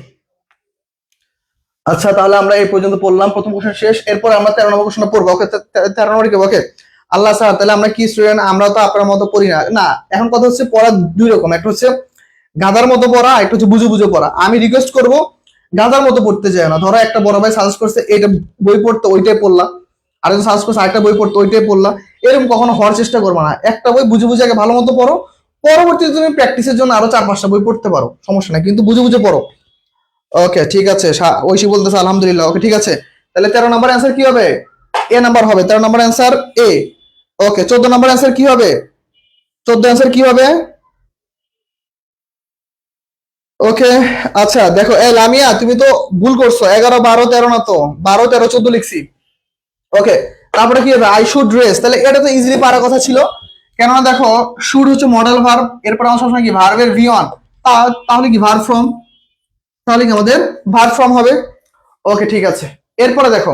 আচ্ছা তাহলে আমরা এই পর্যন্ত পড়লাম, প্রথম কোশ্চেন শেষ। এরপর আমরা 13 নম্বর কোশ্চেন পড়বো। ওকে 13 নম্বর কি? ওকে আল্লাহ স্যার, তাহলে আমরা কি স্টুডেন্ট? আমরা তো আপনার মতো পড়ি না। না, এখন কথা হচ্ছে পড়া দুই রকম, একটা হচ্ছে গাধার মতো পড়া, একটা হচ্ছে বুঝে বুঝে পড়া। আমি রিকোয়েস্ট করবো গাধার মতো পড়তে যায় না। ধরো একটা বড় ভাই সাজেস্ট করছে এইটা বই পড়তে, ওইটাই পড়লাম। আর যখন সার্চ করছো আরেকটা বই পড়তো ওইটাই পড়লা, এরকম কখনো হওয়ার চেষ্টা করবো না। একটা বই বুঝে বুঝে আগে ভালো মতো পড়ো, পরবর্তীতে তুমি প্র্যাকটিসের জন্য আরো 4-5টা বই পড়তে পারো, সমস্যা নাই, কিন্তু বুঝে বুঝে পড়ো। ওকে ঠিক আছে, ঐশী বলতেছে আলহামদুলিল্লাহ। ওকে ঠিক আছে, তাহলে 13 নম্বর অ্যান্সার কি হবে? এ নাম্বার হবে। 13 নম্বর অ্যান্সার এ। ওকে 14 নম্বর অ্যান্সার কি হবে? 14 অ্যান্সার কি হবে? ওকে আচ্ছা দেখো, এ লামিয়া তুমি তো ভুল করছো, 11 12 13 না তো, 12 13 14 লিখছি। ওকে তারপরে কি হবে? আই শুড ড্রেস, তাহলে এটা তো ইজিলি পারার কথা ছিল, কেননা দেখো শুড হচ্ছে মডেল ভার্ব, এরপর আমার সবসময় কি ভার্বের ভি অন, তাহলে কি ভার্ব ফর্ম, তাহলে কি আমাদের ভার্ব ফর্ম হবে। ওকে ঠিক আছে, এরপরে দেখো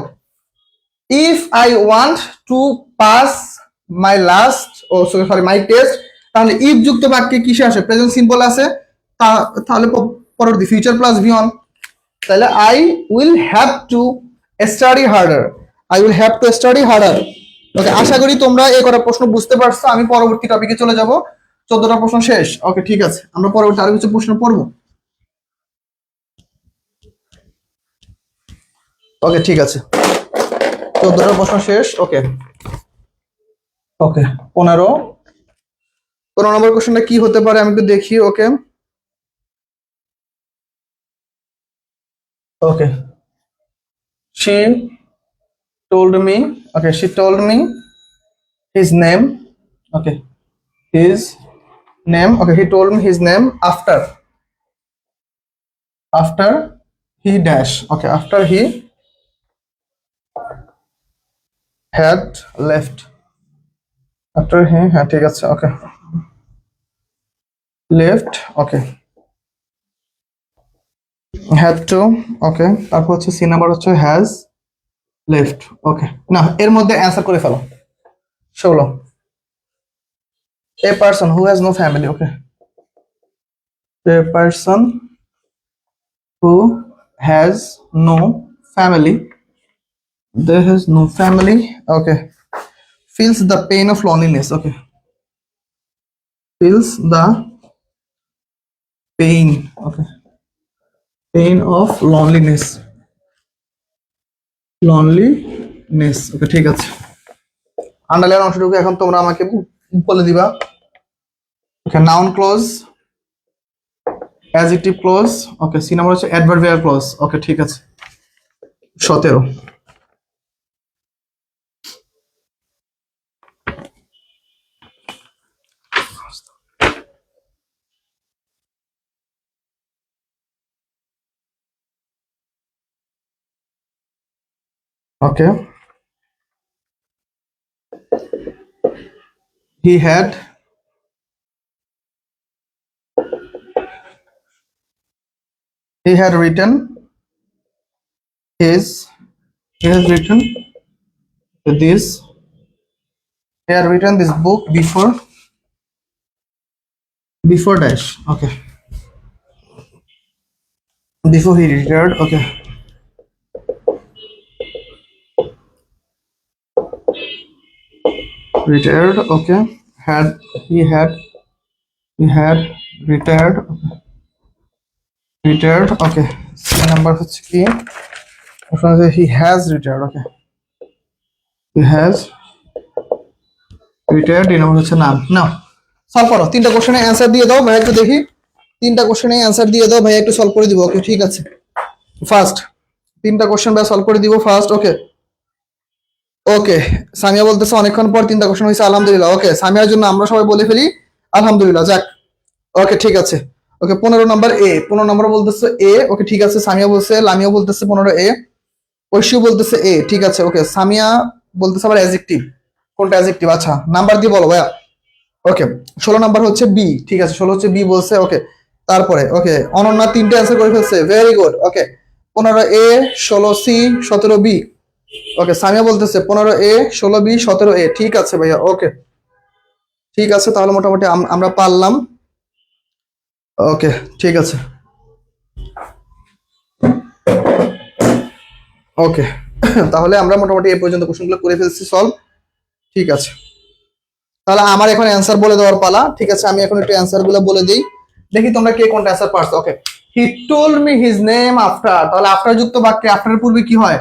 if I want to pass my last oh sorry my test, তাহলে ইফ যুক্ত বাক্যে কিসে আসে? প্রেজেন্ট সিম্পল আছে, তাহলে পরবর্তী ফিউচার প্লাস ভি অন, তাহলে I will have to study harder, I will have to study harder. Okay আশা করি তোমরা এই কটা প্রশ্ন বুঝতে পারছো। আমি পরবর্তী টপিকে চলে যাব, 14টা প্রশ্ন শেষ। ওকে ঠিক আছে, আমরা পরবর্তী আরো কিছু প্রশ্ন পড়বো। ওকে ঠিক আছে, 14টা প্রশ্ন শেষ। ওকে ওকে 15 নম্বর কোশ্চেনটা কি হতে পারে আমি একটু দেখি। ওকে ওকে she told me, okay she told me his name, okay his name, okay he told me his name after he dash, okay after he had left, after he had, ঠিক আছে ওকে left, okay had to, okay তারপর হচ্ছে C number হচ্ছে has left, okay না এর মধ্যে answer করে ফেলো। 16 a person who has no family, okay a person who has no family, there has no family, okay feels the pain of loneliness, okay feels the pain, okay pain of loneliness, okay ঠিক আছে, underline অংশটুকু এখন তোমরা আমাকে বলে দিবা। ওকে noun clause, adjective clause, ওকে C number হচ্ছে adverbial clause, okay ঠিক আছে 17। ওকে he had written his, he has written this, he had written this book before dash, okay before he retired, okay retired, okay he had retired, okay number হচ্ছে কি, option আছে he has retired, okay he has retired, এই number হচ্ছে নাম। নাও solve করো, 3টা কোশ্চেনের answer দিয়ে দাও ভাই, একটু দেখি 3টা কোশ্চেনের অ্যান্সার দিয়ে দাও ভাই, একটু সলভ করে দিব। ওকে ঠিক আছে, ফার্স্ট 3টা কোশ্চেন ভাই সলভ করে দিব ফার্স্ট। ওকে ওকে সামিয়া বলতেছে অনেকক্ষণ পর 3টা কোশ্চেন হয়েছে, আলহামদুলিল্লাহ। ওকে সামিয়ার জন্য আমরা সবাই বলে ফেলি আলহামদুলিল্লাহ, যাক ওকে ঠিক আছে। ওকে 15 নম্বর এ, 15 নম্বর বলতেছে এ, ওকে ঠিক আছে সামিয়া বলছে, লামিয়া বলতেছে 15 এ, ঐশিও বলতেছে এ, ঠিক আছে। ওকে সামিয়া বলতেছে আবার অ্যাডজেক্টিভ, কোনটা অ্যাডজেক্টিভ? আচ্ছা নাম্বার দিয়ে বলো ভাইয়া। ওকে 16 নাম্বার হচ্ছে বি, ঠিক আছে 16 হচ্ছে বি বলছে। ওকে তারপরে ওকে অনন্যা 3টে অ্যান্সার করে ফেলছে, ভেরি গুড। ওকে 15 এ, 16 সি, 17 বি। ওকে সামিয়া বলতেছে 15 এ, 16 বি, 17 এ, ঠিক আছে ভাইয়া। ওকে ঠিক আছে, তাহলে মোটামুটি আমরা পারলাম। ওকে ঠিক আছে ওকে তাহলে আমরা মোটামুটি এই পর্যন্ত কোশ্চেনগুলো করে ফেলছি সলভ, ঠিক আছে। তাহলে আমার এখন অ্যান্সার বলে দেওয়ার পালা, ঠিক আছে আমি এখন একটু অ্যান্সার গুলো বলে দিই, দেখি তোমরা কে কোনটা অ্যান্সার পারছো। Okay he told me his name after, তাহলে আফটার যুক্ত বাক্যে আফটার পূর্বে কি হয়?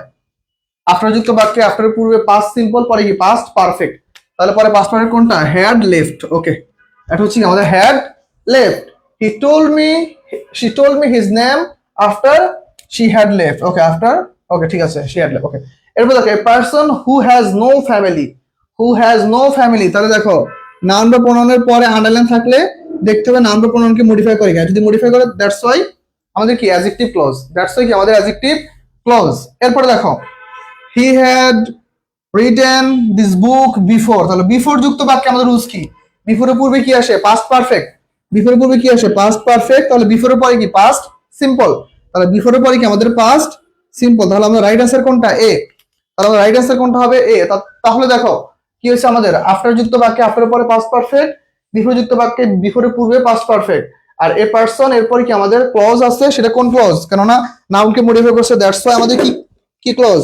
আফটার যুক্ত বাক্যে আফটার পূর্বে পাস্ট সিম্পল, পরে কি পাস্ট পারফেক্ট। তাহলে পরে পাস্ট পারফেক্ট কোনটা? Had left. ওকে, এটা হচ্ছে কি আমাদের had left. He told me, she told me his name after she had left. Okay, after, okay ঠিক আছে, শি হ্যাড লেফট। ওকে, এরপর দেখো a person who has no family, who has no family. তাহলে দেখো noun বা প্রোনাউনের পরে underline থাকলে দেখতে হবে নাউন বা প্রোনাউনকে মডিফাই করে কিনা। যদি মডিফাই করে দ্যাটস ওয়াই আমাদের কি অ্যাডজেক্টিভ ক্লজ, দ্যাটস ওয়াই কি আমাদের অ্যাডজেক্টিভ ক্লজ। এরপরে দেখো he had written this book before. তাহলে বিফোর যুক্ত বাক্যে আমাদের রুলস কি? বিফোরের পূর্বে কি আসে? Past perfect. বিফোরের পূর্বে কি আসে? Past perfect. তাহলে বিফোরের পরে কি? Past simple. তাহলে বিফোরের পরে কি আমাদের পাস্ট সিম্পল। তাহলে আমাদের রাইট আনসার কোনটা? এ। তাহলে আমাদের রাইট আনসার কোনটা হবে? এ। তাহলে দেখো কি হচ্ছে আমাদের আফটার যুক্ত বাক্যে আফটারের পরে পাস্ট পারফেক্ট, বিফোর যুক্ত বাক্যে বিফোরের পূর্বে পাস্ট পারফেক্ট, আর এ পারসন এরপরে কি আমাদের ক্লজ আছে, সেটা কোন ক্লজ? কেননা নাউনকে মডিফাই করছে, দ্যাটস ওয়াই আমাদের কি কি clause?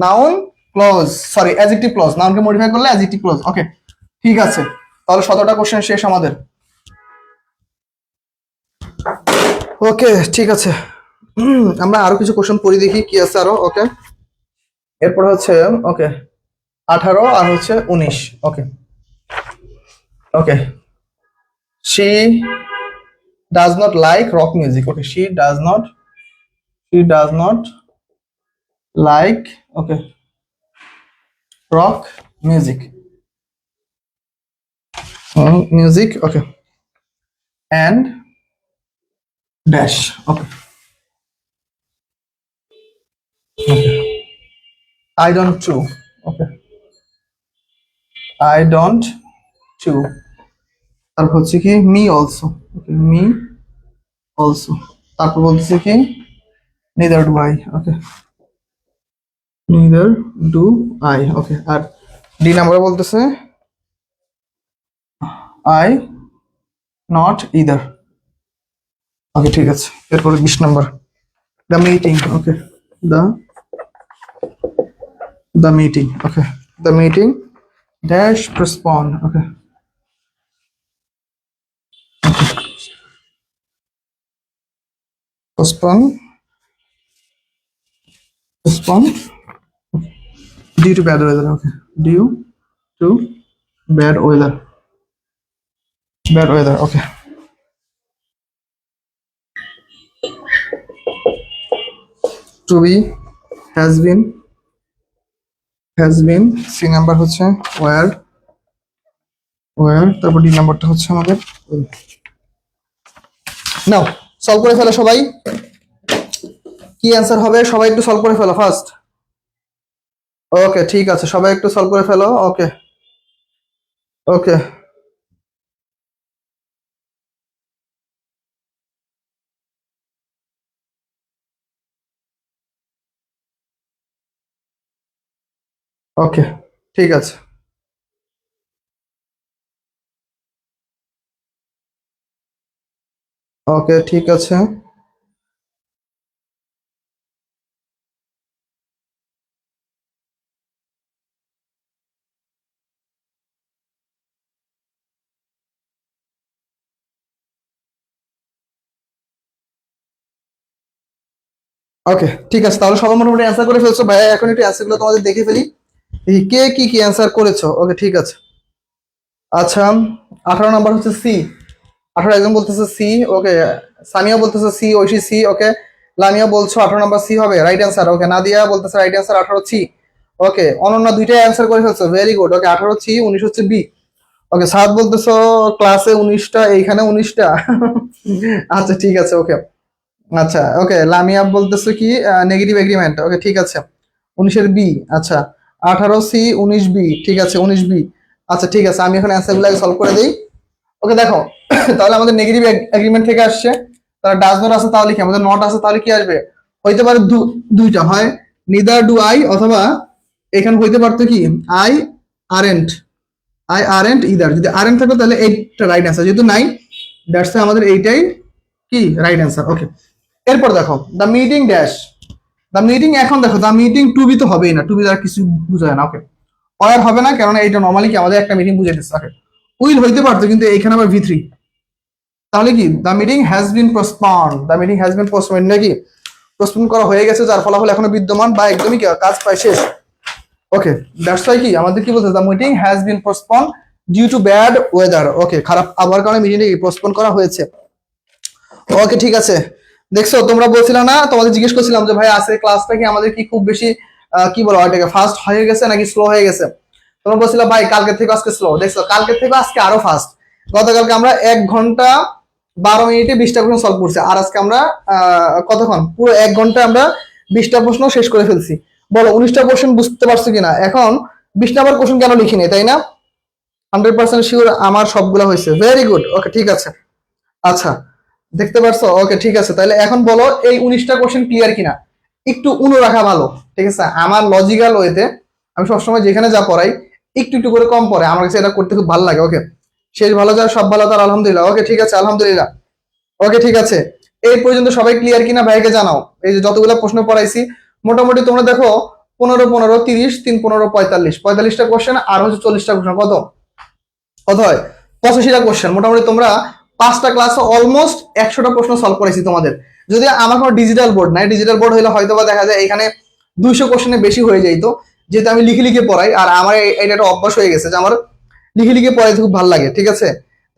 Noun clause, sorry adjective clause. নাউনকে মডিফাই করলে অ্যাডজেক্টিভ ক্লজ। ওকে ঠিক আছে, তাহলে 17টা কোশ্চেন শেষ আমাদের। ওকে ঠিক আছে, আমরা আরো কিছু কোশ্চেন পড়ি দেখি কি আছে আরো। ওকে, এরপর হচ্ছে ওকে 18 আর হচ্ছে 19। ওকে ওকে, she does not like rock music. Okay, she does not like, okay, rock music. Music, okay, and dash. Okay, I don't chew. Okay, I don't chew. তারপর হচ্ছে কি me also. Okay, me also. তারপর বলতেছে কি neither do I. Okay, neither do I. Okay, আর D নাম্বারে বলতেছে I not either. ওকে ঠিক আছে, এরপরে 20 number the meeting. Okay, the meeting. Okay, the meeting dash postpone. Okay, postpone due to bad weather. Okay, due to bad weather. Okay, to be, has been, C number হচ্ছে were, তারপর D নাম্বারটা হচ্ছে আমাদের নাও। Solve করে ফেলো সবাই, কি answer হবে সবাই একটু সলভ করে ফেলো ফার্স্ট। ওকে ঠিক আছে, সবাই একটু সলভ করে ফেলো। ওকে ওকে ওকে ঠিক আছে। ওকে ঠিক আছে, ওকে ঠিক আছে। তাহলে সবাই মোটামুটি অ্যান্সার করে ফেলছো ভাইয়া, এখন একটু অ্যান্সার গুলো তোমাদের দেখে ফেলি কে কি কি অ্যান্সার করেছো। ওকে ঠিক আছে, আচ্ছা 18 নাম্বার হচ্ছে সি। 18 একজন বলতেছে সি। ওকে, সামিয়া বলতেছে সি, ঐশী সি। ওকে, লামিয়া বলছো 18 নাম্বার সি হবে রাইট অ্যান্সার। ওকে, নাদিয়া বলতেছে রাইট অ্যান্সার 18 সি। ওকে, অনন্যা দুইটাই অ্যান্সার করে ফেলছো, ভেরি গুড। ওকে 18 সি, 19 হচ্ছে বি। ওকে, সাদ বলতেছো ক্লাসে 19টা, এইখানে 19টা। আচ্ছা ঠিক আছে। ওকে আচ্ছা, ওকে লামিয়া বলতেছে কি নেগেটিভ এগ্রিমেন্ট। ওকে ঠিক আছে, 19-এর বি। আচ্ছা 18 সি, 19 বি। ঠিক আছে, 19 বি। আচ্ছা ঠিক আছে, আমি এখন অ্যান্সার গুলো সলভ করে দিই। ওকে দেখো, তাহলে আমাদের নেগেটিভ এগ্রিমেন্ট থেকে আসছে, তাহলে ডাজ নট আছে, তাহলে কি আমাদের নট আছে, তাহলে কি আসবে? হইতে পারে দুইটা, হয় নিদার ডু আই, অথবা এখানে হইতে পারতো কি আই আরেন্ট ইদার। যদি আরেন্ট থাকতো তাহলে এইটা রাইট অ্যান্সার, যেহেতু নাই দ্যাটস আমাদের এইটাই কি রাইট অ্যান্সার। ওকে, এরপর দেখো the meeting dash, the meeting. এখন দেখো দ্য মিটিং টু বি তো হবেই না, টু বি দ্বারা কিছু বোঝায় না। ওকে, ওয়ার হবে না, কেননা এইটা নর্মালি কি আমাদের একটা মিটিং বুঝে দিচ্ছে। ওকে, উইল হইতে পারতো, কিন্তু এখানে আবার ভি3, তাহলে কি the meeting has bin postponed, the meeting has bin postponed নাকি পোস্টপোন করা হয়ে গেছে, যার ফলাফল এখনো বিদ্যমান বা একদমই কি কাজ প্রায় শেষ। ওকে, দ্যাটস ওয়াই কি আমাদের কি বলতে, the meeting has been postpone due to bad weather. Okay, খারাপ আবহাওয়ার কারণে মিটিংটি পোস্টপোন করা হয়েছে। ওকে, ঠিক আছে। দেখছো, তোমরা বলছিলে না, তোমাদের জিজ্ঞেস করছিলাম যে ভাই আজকে ক্লাসটা কি আমাদের কি খুব বেশি কি বলো ওইটাকে ফাস্ট হয়ে গেছে নাকি স্লো হয়ে গেছে? তোমরা বলছিলে ভাই কালকে থেকে আজকে স্লো। দেখছো, কালকে থেকে আজকে আরো ফাস্ট। গতকালকে আমরা 1 ঘন্টা 12 মিনিটে 20টা প্রশ্ন সলভ করছি, আর আজকে আমরা কতক্ষণ, পুরো 1 ঘন্টা আমরা 20টা প্রশ্ন শেষ করে ফেলছি। বলো 19টা কোশ্চেন বুঝতে পারছো কিনা? এখন 20 নাম্বার কোশ্চেন কেন লিখিনি, তাই না? 100% শিওর আমার সবগুলো হয়েছে। Very good. ওকে, ঠিক আছে। আচ্ছা, দেখতে পারছো? ওকে, ঠিক আছে। তাহলে এখন বলো এই 19টা কোশ্চেন ক্লিয়ার কিনা? একটু উনো রাখা ভালো, ঠিক আছে? আমার লজিক্যাল ওয়েতে আমি সবসময় যেখানে যা পড়াই একটু একটু করে কম পড়ে, আমার কাছে এটা করতে খুব ভালো লাগে। ওকে, শেষ ভালো যায় সব ভালো তার আলহামদুলিল্লাহ। ওকে, ঠিক আছে, আলহামদুলিল্লাহ। ওকে, ঠিক আছে। এই পর্যন্ত সবাই ক্লিয়ার কিনা ভাইকে জানাও। এই যে যতগুলো প্রশ্ন পড়াইছি মোটামুটি তোমরা দেখো 15 15 30 3 15 45 45টা কোশ্চেন আর হচ্ছে 40টা কোশ্চেন, কত কত হয় 85টা কোশ্চেন। মোটামুটি তোমরা 5টা ক্লাসে অলমোস্ট 100টা প্রশ্ন সলভ করেছি তোমাদের। যদি আমার কোনো ডিজিটাল বোর্ড নাই, ডিজিটাল বোর্ড হলে হয়তো বা দেখা যায় এখানে 200 কোশ্চেনে বেশি হয়ে যাইতো, যেহেতু আমি লিখে লিখে পড়াই আর আমার এটা একটা অভ্যাস হয়ে গেছে যে আমার লিখে লিখে পড়াইতে খুব ভালো লাগে। ঠিক আছে,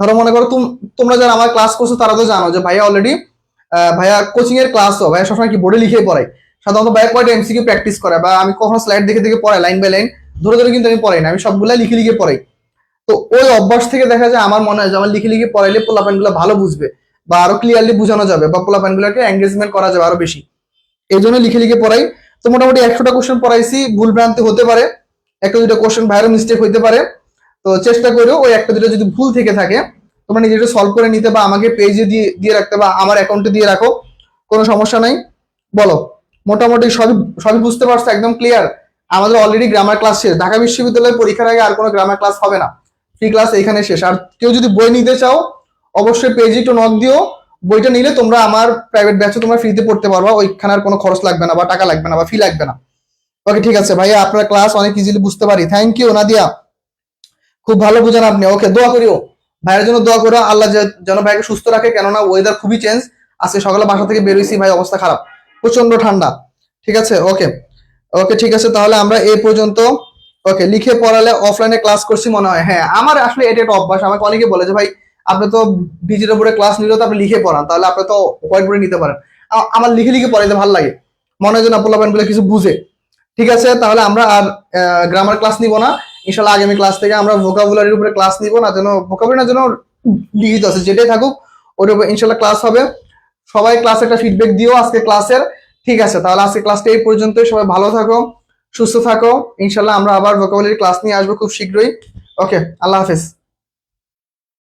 ধরো মনে করো তোমরা যারা আমার ক্লাস করছো তারা তো জানো যে ভাইয়া অলরেডি ভাইয়া কোচিং এর ক্লাসও ভাইয়া সবসময় কি বোর্ডে লিখে পড়াই। সাধারণত ভাইয়া কয়টা এমসিকিউ প্র্যাকটিস করে বা আমি কখনো স্লাইড দেখে দেখে পড়াই, লাইন বাই লাইন ধরে ধরে কিন্তু আমি পড়াই না, আমি সবগুলা লিখে লিখে পড়াই। তো ওই অভ্যাস থেকে দেখা যায় আমার মনে হয় যে আমার লিখে লিখে পড়াইলে পোলাপাইন গুলো ভালো বুঝবে বা আরো ক্লিয়ারলি বোঝানো যাবে বা পোলাপাইন গুলোকে এঙ্গেজমেন্ট করা যাবে আরো বেশি। এই জন্য লিখে লিখে পড়াই। তো মোটামুটি 100টা কোশ্চেন পড়াইছি, ভুল ভ্রান্তি হতে পারে, একটা দুটো কোশ্চেন ভাইয়েরও মিস্টেক হইতে পারে। তো চেষ্টা করো ওই একটা দুটো যদি ভুল থেকে থাকে তোমরা নিজেটা সলভ করে নিতে বা আমাকে পেজে দিয়ে দিয়ে রাখতে বা আমার অ্যাকাউন্টে দিয়ে রাখো, কোনো সমস্যা নাই। বলো মোটামুটি সবই সবই বুঝতে পারছো? একদম ক্লিয়ার? আমাদের অলরেডি গ্রামার ক্লাস শেষ, ঢাকা বিশ্ববিদ্যালয়ের পরীক্ষার আগে আর কোনো গ্রামার ক্লাস হবে না, ফ্রি ক্লাস এখানে শেষ। আর কেউ যদি বই নিতে চাও অবশ্যই পেজে একটু নক দিও, বইটা নিলে তোমরা আমার প্রাইভেট ব্যাচে তোমরা ফ্রিতে পড়তে পারবা, ওইখানে আর কোনো খরচ লাগবে না বা টাকা লাগবে না বা ফি লাগবে না। ওকে, ঠিক আছে ভাইয়া, আপনার ক্লাস অনেক ইজিলি বুঝতে পারি। থ্যাংক ইউ নাদিয়া, খুব ভালো বুঝেন আপনি। ওকে, দোয়া করিও ভাইয়ের জন্য, দোয়া করো আল্লাহ যেন ভাইকে সুস্থ রাখে, কেননা ওয়েদার খুবই চেঞ্জ। আজকে সকালে বাসা থেকে বেরোইছি ভাই, অবস্থা খারাপ, প্রচন্ড ঠান্ডা। ঠিক আছে, ওকে ওকে, ঠিক আছে। তাহলে আমরা এই পর্যন্ত। ওকে, লিখে পড়ালে অফলাইনে ক্লাস করছি মনে হয়। হ্যাঁ, আমার আসলে এটা একটা অভ্যাস। আমাকে অনেকে বলে যে ভাই আপনি তো ডিজিটাল বোর্ডে ক্লাস নিলেও তো আপনি লিখে পড়ান, তাহলে আপনি তো হোয়াইট বোর্ডে নিতে পারেন। আমার লিখে লিখে পড়াইতে ভালো লাগে, মনে হয় যেন পোলাপান গুলো কিছু বুঝে। ঠিক আছে, তাহলে আমরা আর গ্রামার ক্লাস নিব না। ইনশাল্লাহ আগামী ক্লাস থেকে আমরা ভোকাবুলারির উপরে ক্লাস নিব না, যেন ভোকাবুলারি না যেন লিখিত আছে যেটাই থাকুক ওর উপর ইনশাল্লাহ ক্লাস হবে। সবাই ক্লাসে একটা ফিডব্যাক দিও আজকে ক্লাসের। ঠিক আছে, তাহলে আজকে ক্লাসটা এই পর্যন্তই। সবাই ভালো থাকো, সুস্থ থাকো। ইনশাল্লাহ আমরা আবার ভোকাবুলারি ক্লাস নিয়ে আসবো খুব শীঘ্রই। ওকে, আল্লাহ হাফেজ।